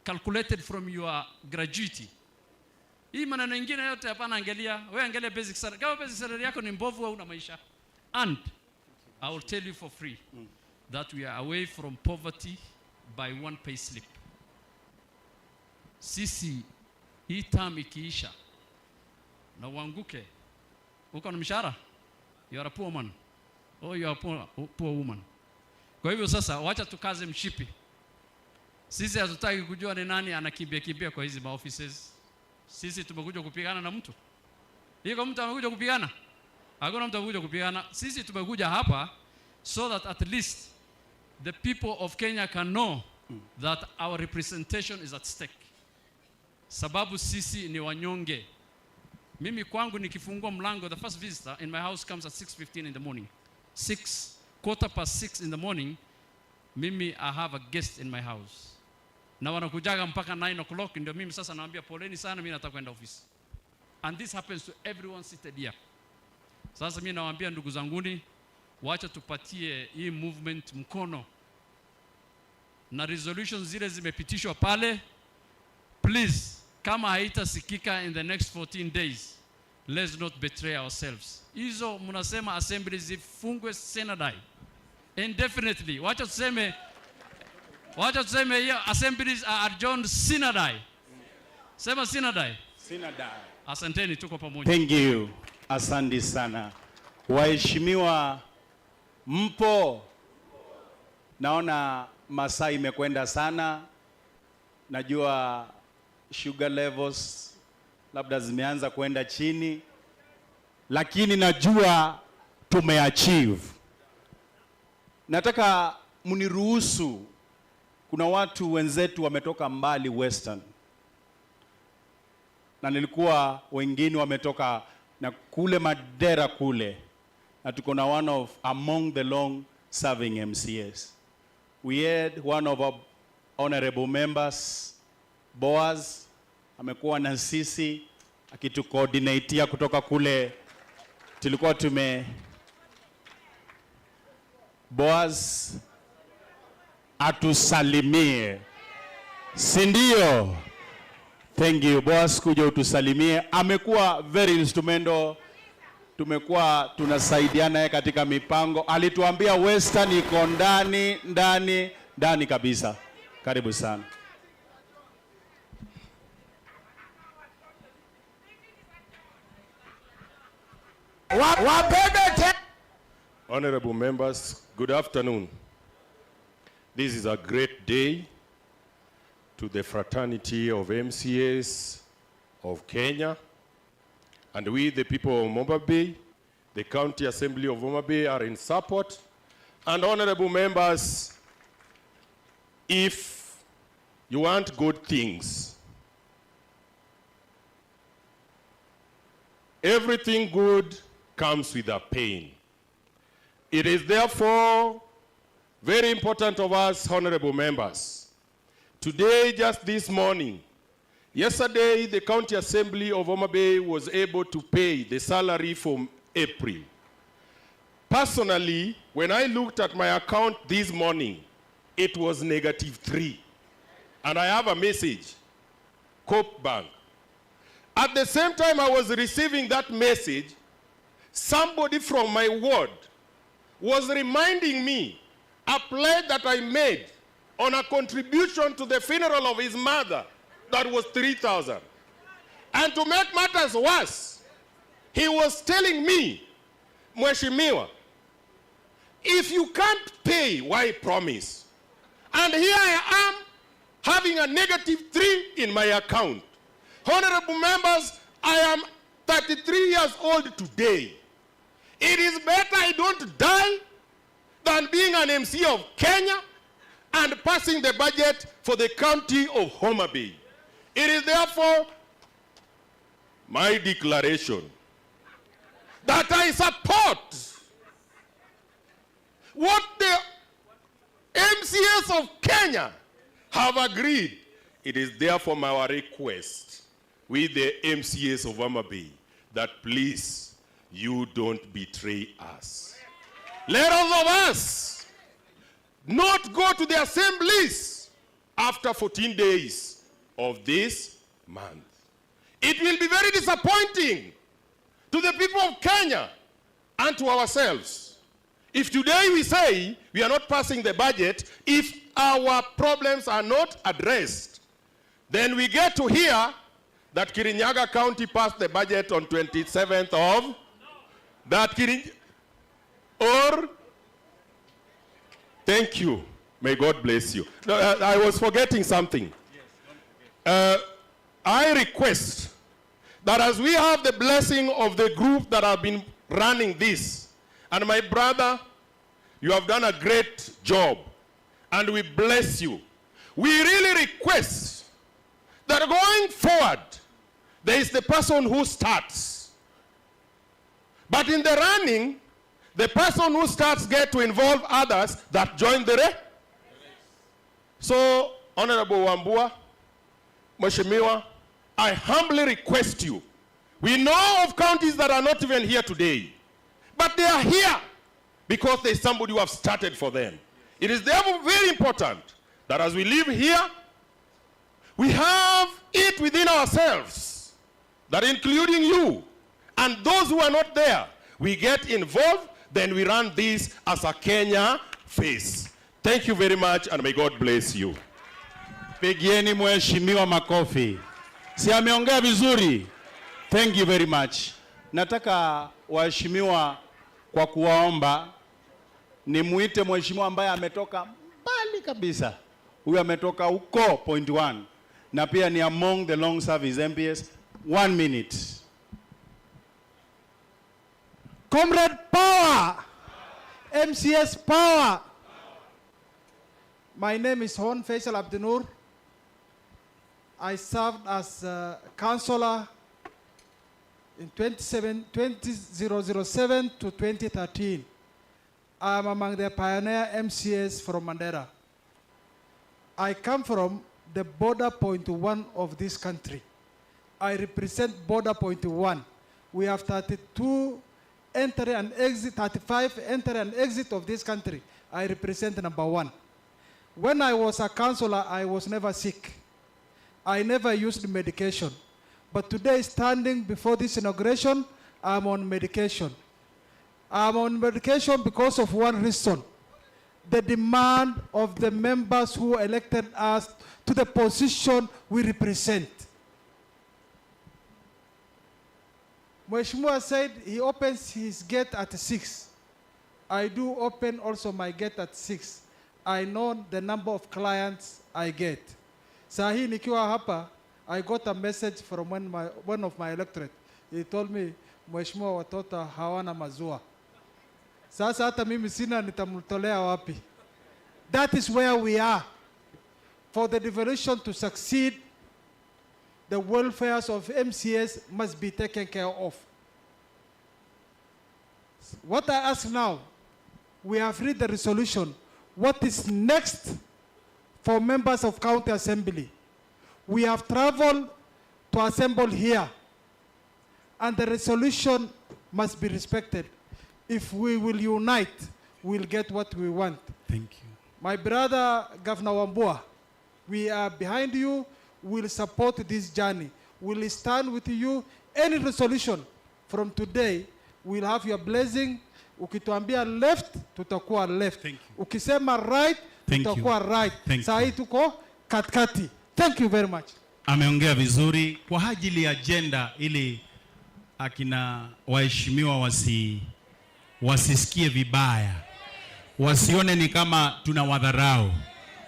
K: calculated from your gratuity? Hii maneno mengine yote hapana angalia, wewe angalia basic salary. Kama basic salary yako ni mbovu au una maisha. And I will tell you for free that we are away from poverty by one pay slip. Sisi hii term ikiisha na uanguke, uko na mshahara, you are a poor man or you are a poor woman. Kwa hivyo sasa wacha tukaze mshipi. Sisi hatutaki kujua ni nani anakimbia kwa hizi maoffices. Sisi tumekuja kupigana na mtu. Iko mtu amekuja kupigana? Hakuna mtu amekuja kupigana. Sisi tumekuja hapa so that at least the people of Kenya can know that our representation is at stake. Sababu sisi ni wanyonge. Mimi kwangu nikifungua mlango, the first visitor in my house comes at 6:15 in the morning. 6:15 in the morning, mimi I have a guest in my house. Na wanakujaga mpaka 9 o'clock, ndio mimi sasa naambia poleni sana, mimi nataka kwenda office. And this happens to everyone seated here. Sasa mimi nawaambia ndugu zanguni, wacha tupatie hii movement mkono. Na resolutions zile zimepitishwa pale, please, kama haitasikika in the next 14 days, let's not betray ourselves. Hizo mnasema assemblies zifungwe Senadai indefinitely. Wacha tuseme hiyo assemblies are adjourned Senadai. Sema Senadai.
M: Senadai.
K: Asanteni, tuko pamoja.
M: Thank you. Asante sana. Waheshimiwa mpo? Naona masaa imekwenda sana. Najua sugar levels labda zimeanza kwenda chini, lakini najua tumeachieve. Nataka mniruhusu, kuna watu wenzetu wametoka mbali Western, na nilikuwa wengine wametoka na kule Madera kule, na tuko na one of among the long serving MCAs. We had one of our honorable members, Boaz, amekuwa na sisi akitucoordinatea kutoka kule. Tulikuwa Boaz atusalimie, si ndio? Thank you Boaz, kuja utusalimie. Amekuwa very instrumental, tumekuwa tunasaidiana katika mipango. Alituambia Western iko ndani kabisa. Karibu sana.
G: Honorable members, good afternoon.
N: This is a great day to the fraternity of MCAs of Kenya. And we, the people of Homa Bay, the County Assembly of Homa Bay, are in support. And honorable members, if you want good things, everything good comes with a pain. It is therefore very important of us, honorable members. Today, just this morning, yesterday, the County Assembly of Homa Bay was able to pay the salary for April. Personally, when I looked at my account this morning, it was -3. And I have a message, Cope Bank. At the same time I was receiving that message, somebody from my ward was reminding me a pledge that I made on a contribution to the funeral of his mother that was 3,000. And to make matters worse, he was telling me, Mheshimiwa, if you can't pay, why promise? And here I am having a -3 in my account. Honorable members, I am 33 years old today. It is better I don't die than being an MC of Kenya and passing the budget for the county of Homa Bay. It is therefore my declaration that I support what the MCAs of Kenya have agreed. It is therefore my request with the MCAs of Homa Bay that please, you don't betray us. Let all of us not go to the assemblies after 14 days of this month. It will be very disappointing to the people of Kenya and to ourselves if today we say we are not passing the budget, if our problems are not addressed. Then we get to hear that Kirinyaga County passed the budget on 27th of that thank you. May God bless you. No, I was forgetting something. I request that as we have the blessing of the group that have been running this, and my brother, you have done a great job, and we bless you. We really request that going forward, there is the person who starts. But in the running, the person who starts get to involve others that join the race. So, Honorable Wambua, Mheshimiwa, I humbly request you. We know of counties that are not even here today, but they are here because there is somebody who have started for them. It is therefore very important that as we live here, we have it within ourselves, that including you and those who are not there, we get involved, then we run this as a Kenya face. Thank you very much, and may God bless you.
M: Pigieni mheshimiwa makofi. Si ameongea vizuri? Thank you very much. Nataka waheshimiwa kwa kuwaomba nimuite mheshimiwa ambaye ametoka mbali kabisa. Huyu ametoka huko point 1 na pia ni among the long service MPs. 1 minute.
O: Comrade power. MCS power. My name is Hon Faisal Abdinur. I served as a councillor in 2007 to 2013. I am among the pioneer MCAs from Mandera. I come from the border point 1 of this country. I represent border point 1. We have 32 entry and exit, 35 entry and exit of this country. I represent number 1. When I was a councillor, I was never sick. I never used medication. But today, standing before this inauguration, I'm on medication. I'm on medication because of one reason: the demand of the members who elected us to the position we represent. Mheshimiwa said he opens his gate at 6. I do open also my gate at 6. I know the number of clients I get. Saa hii nikiwa hapa, I got a message from one of my electorate. He told me, Mheshimiwa, watoto hawana maziwa. Sasa hata mimi sina, nitamtolea wapi? That is where we are. For the devolution to succeed, the welfares of MCAs must be taken care of. What I ask now, we have read the resolution. What is next for members of county assembly? We have traveled to assemble here, and the resolution must be respected. If we will unite, we'll get what we want.
C: Thank you.
O: My brother, Governor Wambua, we are behind you. We'll support this journey. We'll stand with you. Any resolution from today, we'll have your blessing. Ukituambia left, tutakuwa left. Ukisema right, tutakuwa right. Saa hii tuko katikati. Thank you very much.
C: Ameongea vizuri kwa ajili ya agenda ili akina waheshimiwa wasisikie vibaya. Wasione ni kama tunawadharau.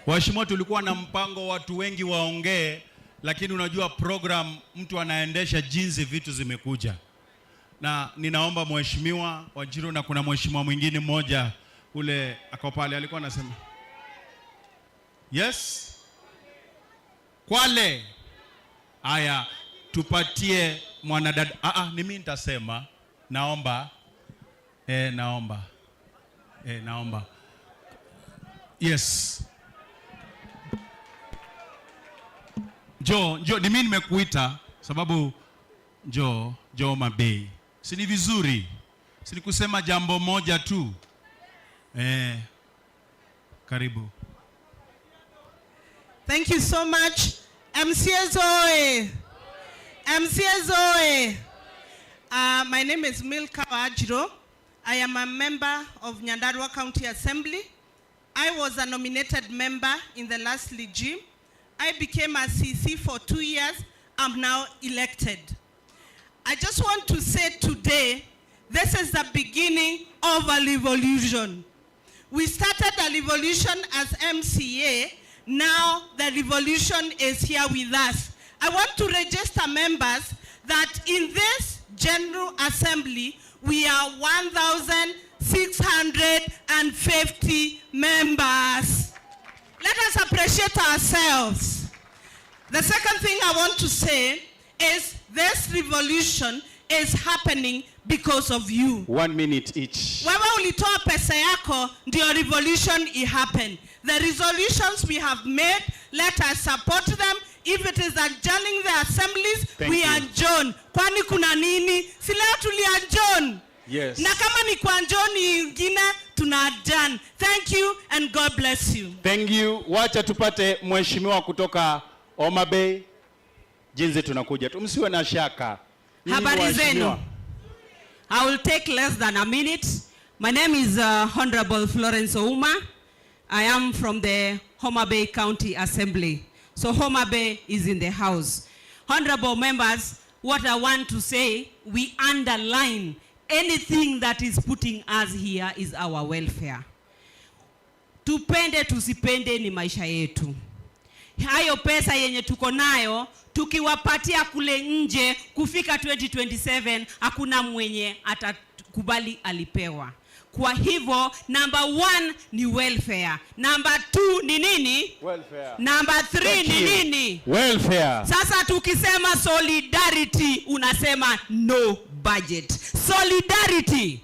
C: Waheshimiwa, tulikuwa na mpango watu wengi waongee, lakini unajua program mtu anaendesha jinsi vitu zimekuja. Na ninaomba Mheshimiwa Wanjiru, na kuna mheshimiwa mwingine mmoja ule ako pale alikuwa anasema. Yes? Kwale. Aya, tupatie mwanadada. Ni mimi nitasema. Naomba. Naomba. Yes. Jo, ni mimi nimekuita sababu Jo Mabei. Si ni vizuri. Si ni kusema jambo moja tu. Karibu.
P: Thank you so much. MCAs oe. MCAs oe. My name is Milka Wajiro. I am a member of Nyandarua County Assembly. I was a nominated member in the last regime. I became a CC for 2 years. I'm now elected. I just want to say today, this is the beginning of a revolution. We started a revolution as MCA. Now the revolution is here with us. I want to register members that in this General Assembly, we are 1,650 members. Let us appreciate ourselves. The second thing I want to say is this revolution is happening because of you.
M: 1 minute each.
P: Wewe ulitoa pesa yako, ndio revolution happen. The resolutions we have made, let us support them. If it is adjourning the assemblies, we adjourn. Kwani kuna nini? Si leo tuliadjourn.
M: Yes.
P: Na kama ni kwa adjourn ingine, tuna adjourn. Thank you and God bless you.
M: Thank you. Wacha tupate mheshimiwa kutoka Homa Bay. Jinsi tunakuja. Tumsiwe na shaka.
Q: Habari zenu. I will take less than a minute. My name is Honorable Florence Ouma. I am from the Homa Bay County Assembly. So Homa Bay is in the house. Honorable members, what I want to say, we underline anything that is putting us here is our welfare. Tupende tusipende ni maisha yetu. Hayo pesa yenye tuko nayo, tukiwapatia kule nje kufika 2027, hakuna mwenye atakubali alipewa. Kwa hivyo, number 1 ni welfare. Number 2 ni nini?
M: Welfare.
Q: Number 3 ni nini?
M: Welfare.
Q: Sasa tukisema solidarity, unasema no budget. Solidarity.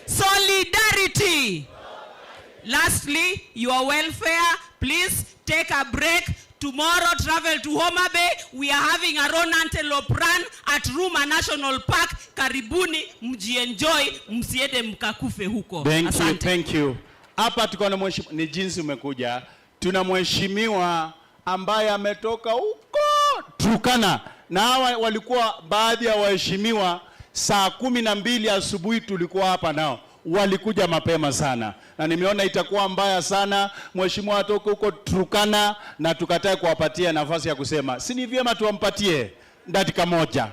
Q: Solidarity. Lastly, your welfare, please take a break. Tomorrow, travel to Homa Bay. We are having a Ron Antelope run at Ruma National Park. Karibuni, mjienjoy, msiende mkakufe huko.
M: Thank you. Hapa tuko na mheshimiwa, ni jinsi umekuja. Tuna mheshimiwa ambaye ametoka huko Turkana. Na hawa walikuwa baadhi ya waheshimiwa saa 12 asubuhi tulikuwa hapa nao. Walikuja mapema sana. Na nimeona itakuwa mbaya sana mheshimiwa atoke huko Turkana na tukatae kuwapatia nafasi ya kusema. Si ni vyema tuwampatie dakika moja.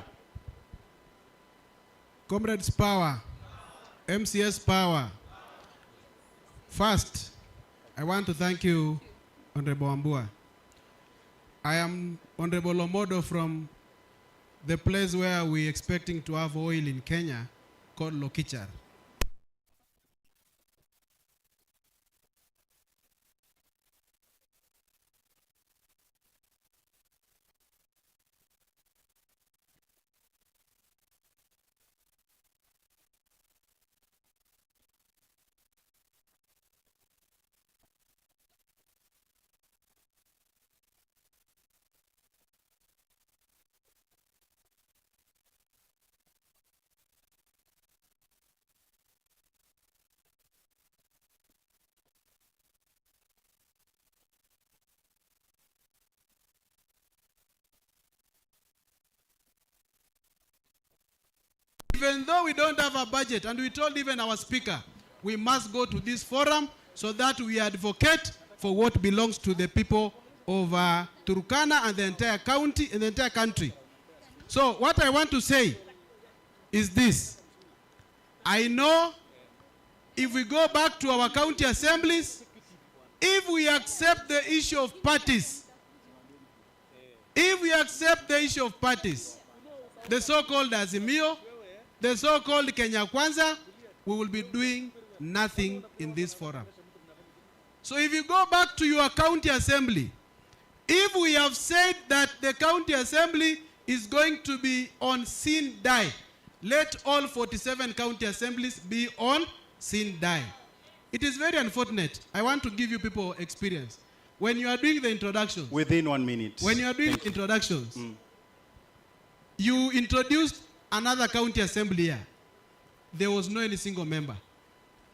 R: Comrades power. MCS power. First, I want to thank you, Honorable Wambua. I am Honorable Omodo from the place where we're expecting to have oil in Kenya called Lokichar. Even though we don't have a budget, and we told even our speaker, we must go to this forum so that we advocate for what belongs to the people of Turkana and the entire county and the entire country. So what I want to say is this. I know if we go back to our county assemblies, if we accept the issue of parties, the so-called Azimio, the so-called Kenya Kwanza, we will be doing nothing in this forum. So if you go back to your county assembly, if we have said that the county assembly is going to be on sin die, let all 47 county assemblies be on sin die. It is very unfortunate. I want to give you people experience. When you are doing the introductions.
M: Within 1 minute.
R: When you are doing introductions, you introduced another county assembly here. There was no any single member.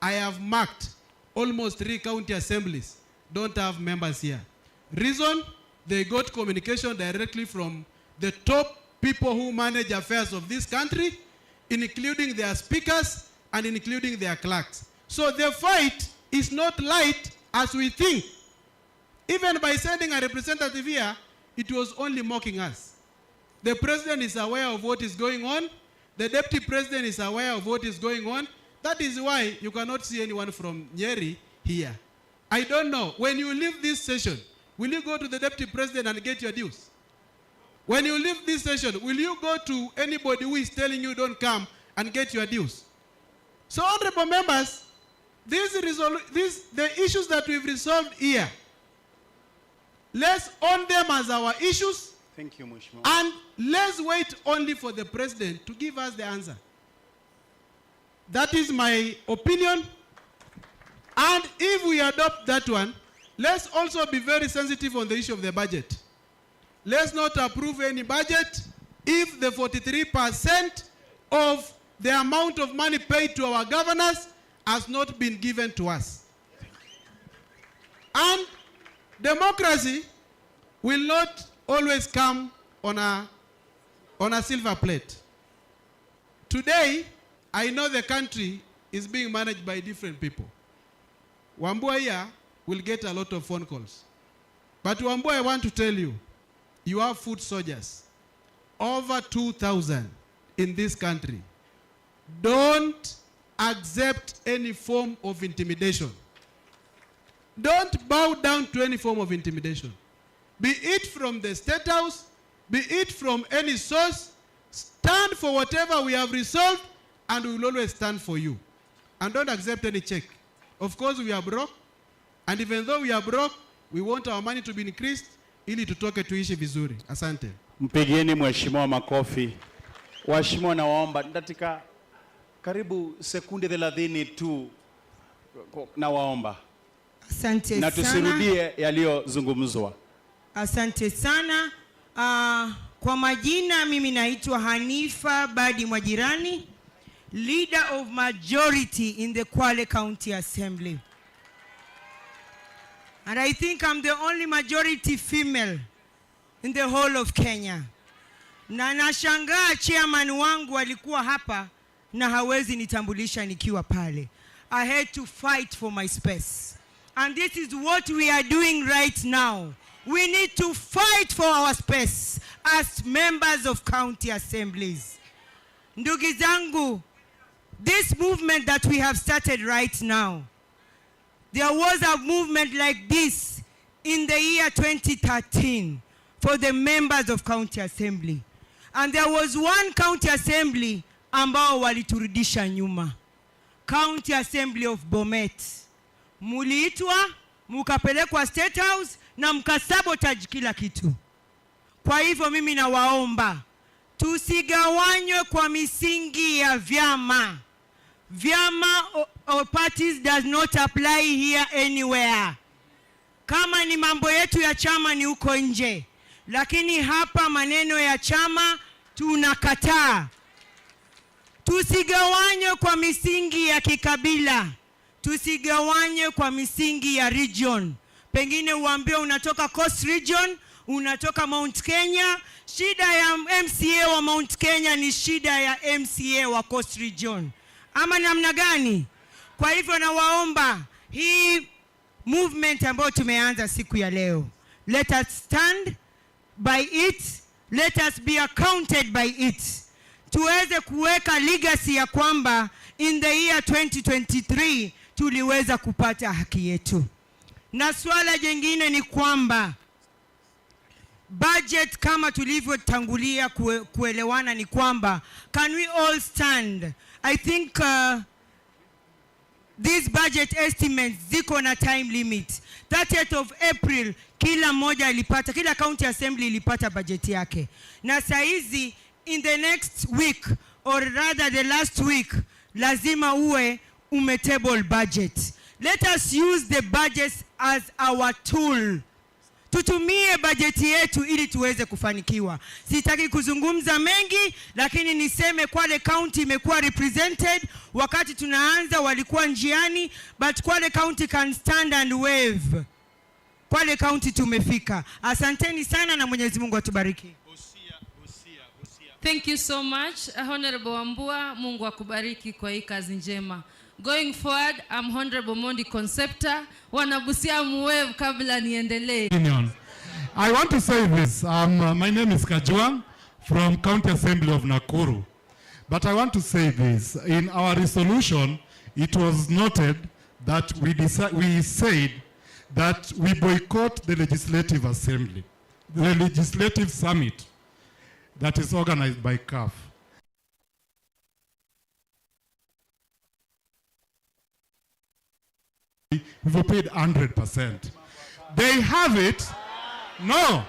R: I have marked almost 3 county assemblies don't have members here. Reason? They got communication directly from the top people who manage affairs of this country, including their speakers and including their clerks. So the fight is not light as we think. Even by sending a representative here, it was only mocking us. The president is aware of what is going on. The deputy president is aware of what is going on. That is why you cannot see anyone from Nyeri here. I don't know. When you leave this session, will you go to the deputy president and get your dues? When you leave this session, will you go to anybody who is telling you don't come and get your dues? So, honorable members, the issues that we've resolved here, let's own them as our issues.
M: Thank you, Mheshimiwa.
R: And let's wait only for the president to give us the answer. That is my opinion. And if we adopt that one, let's also be very sensitive on the issue of the budget. Let's not approve any budget if the 43% of the amount of money paid to our governors has not been given to us. And democracy will not always come on a silver plate. Today, I know the country is being managed by different people. Wambua here will get a lot of phone calls. But Wambua, I want to tell you, you have foot soldiers, over 2,000 in this country. Don't accept any form of intimidation. Don't bow down to any form of intimidation. Be it from the State House, be it from any source, stand for whatever we have resolved, and we will always stand for you. And don't accept any check. Of course, we are broke, and even though we are broke, we want our money to be increased, ili tutoke tuishi vizuri. Asante.
M: Mpigieni mheshimiwa makofi. Waheshimiwa, nawaomba katika karibu sekunde 30 tu, nawaomba.
S: Asante
M: na
S: sana.
M: tusirudie yaliyozungumzwa.
S: Asante sana. Kwa majina mimi naitwa Hanifa Badi Mwajirani, leader of majority in the Kwale County Assembly. And I think I'm the only majority female in the whole of Kenya. Na nashangaa chairman wangu alikuwa hapa na hawezi nitambulisha nikiwa pale. I had to fight for my space. And this is what we are doing right now. We need to fight for our space as members of county assemblies. Ndugu zangu, this movement that we have started right now, there was a movement like this in the year 2013 for the members of county assembly. And there was one county assembly ambao waliturudisha nyuma. County Assembly of Bomet. Muliitwa, mukapelekwa State House na mkasabotage kila kitu. Kwa hivyo mimi nawaomba tusigawanywe kwa misingi ya vyama. Vyama or parties does not apply here anywhere. Kama ni mambo yetu ya chama ni uko nje. Lakini hapa maneno ya chama tunakataa. Tusigawanywe kwa misingi ya kikabila. Tusigawanywe kwa misingi ya region. Pengine uambie unatoka Coast Region, unatoka Mount Kenya. Shida ya MCA wa Mount Kenya ni shida ya MCA wa Coast Region. Ama namna gani? Kwa hivyo nawaomba hii movement ambayo tumeanza siku ya leo, let us stand by it, let us be accounted by it. Tuweze kuweka legacy ya kwamba in the year 2023 tuliweza kupata haki yetu. Na swala jingine ni kwamba budget kama tulivyotangulia kuelewana ni kwamba can we all stand? I think these budget estimates ziko na time limit. 30th of April kila moja ilipata, kila county assembly ilipata budget yake. Na saizi in the next week or rather the last week lazima uwe umetable budget. Let us use the budgets as our tool. Tutumie bajeti yetu ili tuweze kufanikiwa. Sitaki kuzungumza mengi, lakini niseme Kwale County imekuwa represented. Wakati tunaanza walikuwa njiani, but Kwale County can stand and wave. Kwale County tumefika. Asanteni sana na Mwenyezi Mungu atubariki.
T: Thank you so much, Honorable Wambua. Mungu akubariki kwa hii kazi njema. Going forward, I'm Honorable Mondi Concepta. Wanabusia muwave kabla niendelee.
U: I want to say this. My name is Kajwang from County Assembly of Nakuru. But I want to say this. In our resolution, it was noted that we said that we boycott the Legislative Assembly, the Legislative Summit that is organized by CAF. We've paid 100%. They have it. No.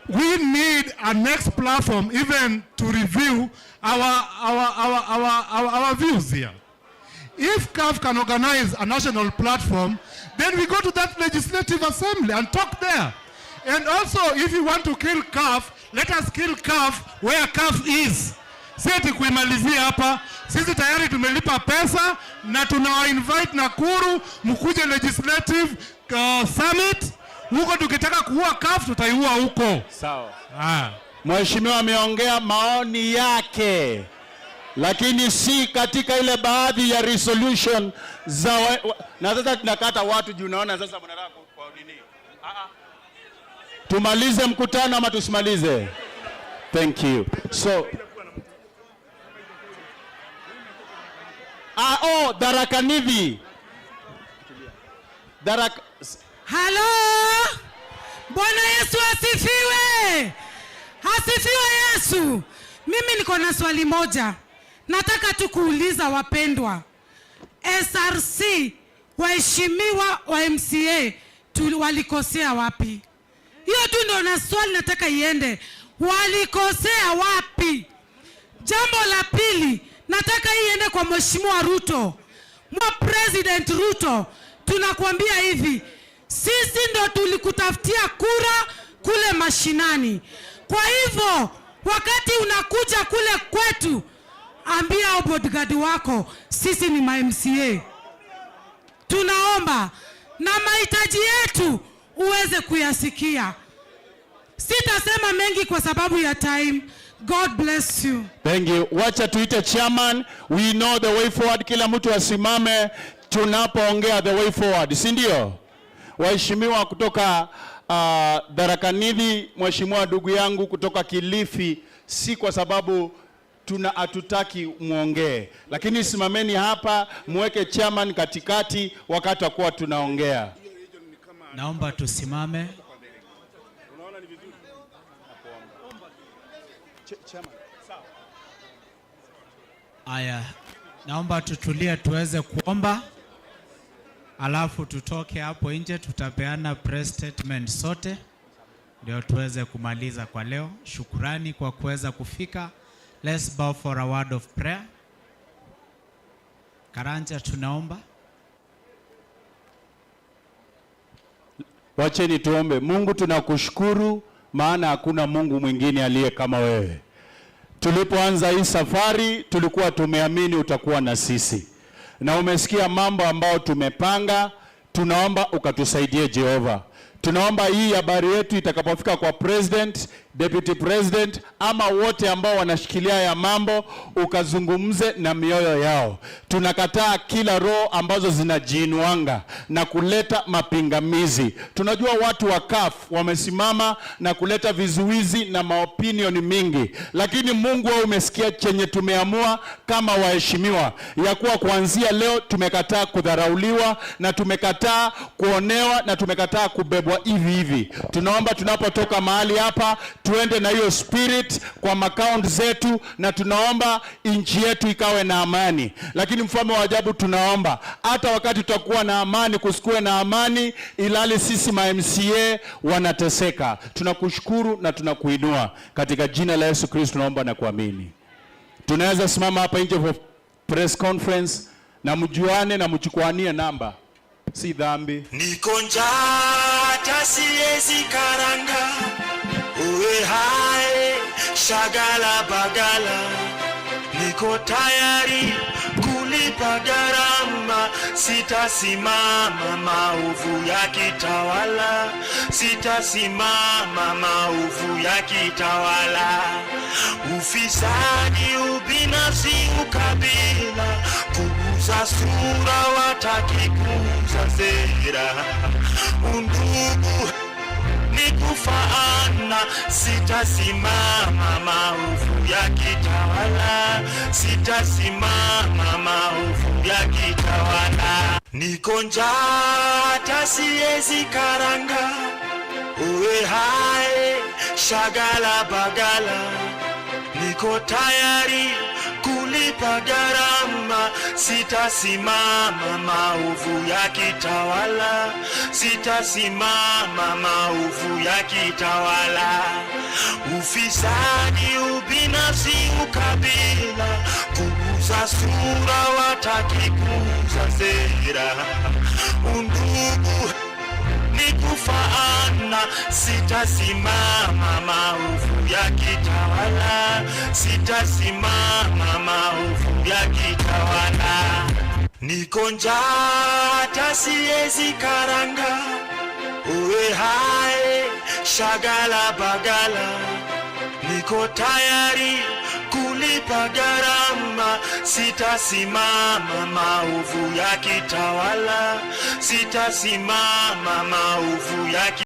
U: We need a next platform even to review our views here. If CAF can organize a national platform, then we go to that Legislative Assembly and talk there. And also, if you want to kill CAF, let us kill CAF where CAF is. Sisi kuimalizia hapa, sisi tayari tumelipa pesa na tunawa-invite Nakuru mkuje Legislative Summit. Huko tukitaka kuua CAF tutaiua huko.
M: Sawa. Mheshimiwa ameongea maoni yake, lakini si katika ile baadhi ya resolution za na sasa tunakata watu juu naona sasa mnataka kwa nini? Tumalize mkutano ama tusimalize? Thank you. So Darakanivi.
V: Hello. Bwana Yesu asifiwe. Asifiwe Yesu. Mimi niko na swali moja. Nataka tu kuuliza wapendwa. SRC waheshimiwa wa MCA walikosea wapi? Hiyo tu ndio na swali nataka iende. Walikosea wapi? Jambo la pili, nataka iende kwa Mheshimiwa Ruto. President Ruto, tunakuambia hivi, sisi ndo tulikutafutia kura kule mashinani. Kwa hivyo, wakati unakuja kule kwetu, ambia bodyguard wako, sisi ni ma-MCA. Tunaomba, na mahitaji yetu uweze kuyasikia. Sitasema mengi kwa sababu ya time. God bless you.
M: Thank you. Wacha tuite chairman. We know the way forward. Kila mtu asimame tunapoongea the way forward. Si ndio? Waheshimiwa kutoka Darakanithi, mheshimiwa ndugu yangu kutoka Kilifi, si kwa sababu hatutaki muongee, lakini simameni hapa muweke chairman katikati wakati wa tunaongea.
A: Naomba tusimame. Aya, naomba tutulie tuweze kuomba, alafu tutoke hapo nje, tutapeana press statement sote ndio tuweze kumaliza kwa leo. Shukrani kwa kuweza kufika. Let's bow for a word of prayer. Karanja, tunaomba.
M: Wacheni tuombe. Mungu, tunakushukuru maana hakuna Mungu mwingine aliye kama wewe. Tulipoanza hii safari tulikuwa tumeamini utakuwa na sisi, na umesikia mambo ambayo tumepanga. Tunaomba ukatusaidie Jehova. Tunaomba hii habari yetu itakapofika kwa president, deputy president ama wote ambao wanashikilia ya mambo, ukazungumze na mioyo yao. Tunakataa kila roho ambazo zinajiinuanga na kuleta mapingamizi. Tunajua watu wa CAF wamesimama na kuleta vizuizi na maopinioni mingi, lakini Mungu wewe umesikia chenye tumeamua kama waheshimiwa, ya kuwa kuanzia leo tumekataa kudharauliwa na tumekataa kuonewa na tumekataa kubebwa hivi hivi. Tunaomba tunapotoka mahali hapa tuende na hiyo spirit kwa account zetu, na tunaomba nchi yetu ikawe na amani. Lakini mfalme wa ajabu, tunaomba hata wakati tutakuwa na amani kusikue na amani, ilali sisi ma MCA wanateseka. Tunakushukuru na tunakuinua katika jina la Yesu Kristo tunaomba na kuamini. Tunaweza simama hapa nje for press conference na mjuane na mchukuanie namba. Si dhambi.
D: Niko njaa hata siwezi karanga, uwe hai shagala bagala, niko tayari kulipa gharama, sitasimama maovu ya kitawala, sitasimama maovu ya kitawala. Ufisadi, ubinafsi, ukabila, kuuza sura, wataki kuuza sera, undugu ni kufaana, sitasimama maovu ya kitawala, sitasimama maovu ya kitawala. Niko njaa hata siwezi karanga, uwe hai shagala bagala, niko tayari kulipa gharama, sitasimama maovu ya kitawala, sitasimama maovu ya kitawala. Ufisadi, ubinafsi, ukabila, kuuza sura, wataki kuuza sera, undugu ni kufaana, sitasimama maovu ya kitawala, sitasimama maovu ya kitawala. Niko njaa hata siwezi karanga, uwe hai shagala bagala, niko tayari kulipa gharama, sitasimama maovu ya kitawala, sitasimama maovu ya kitawala.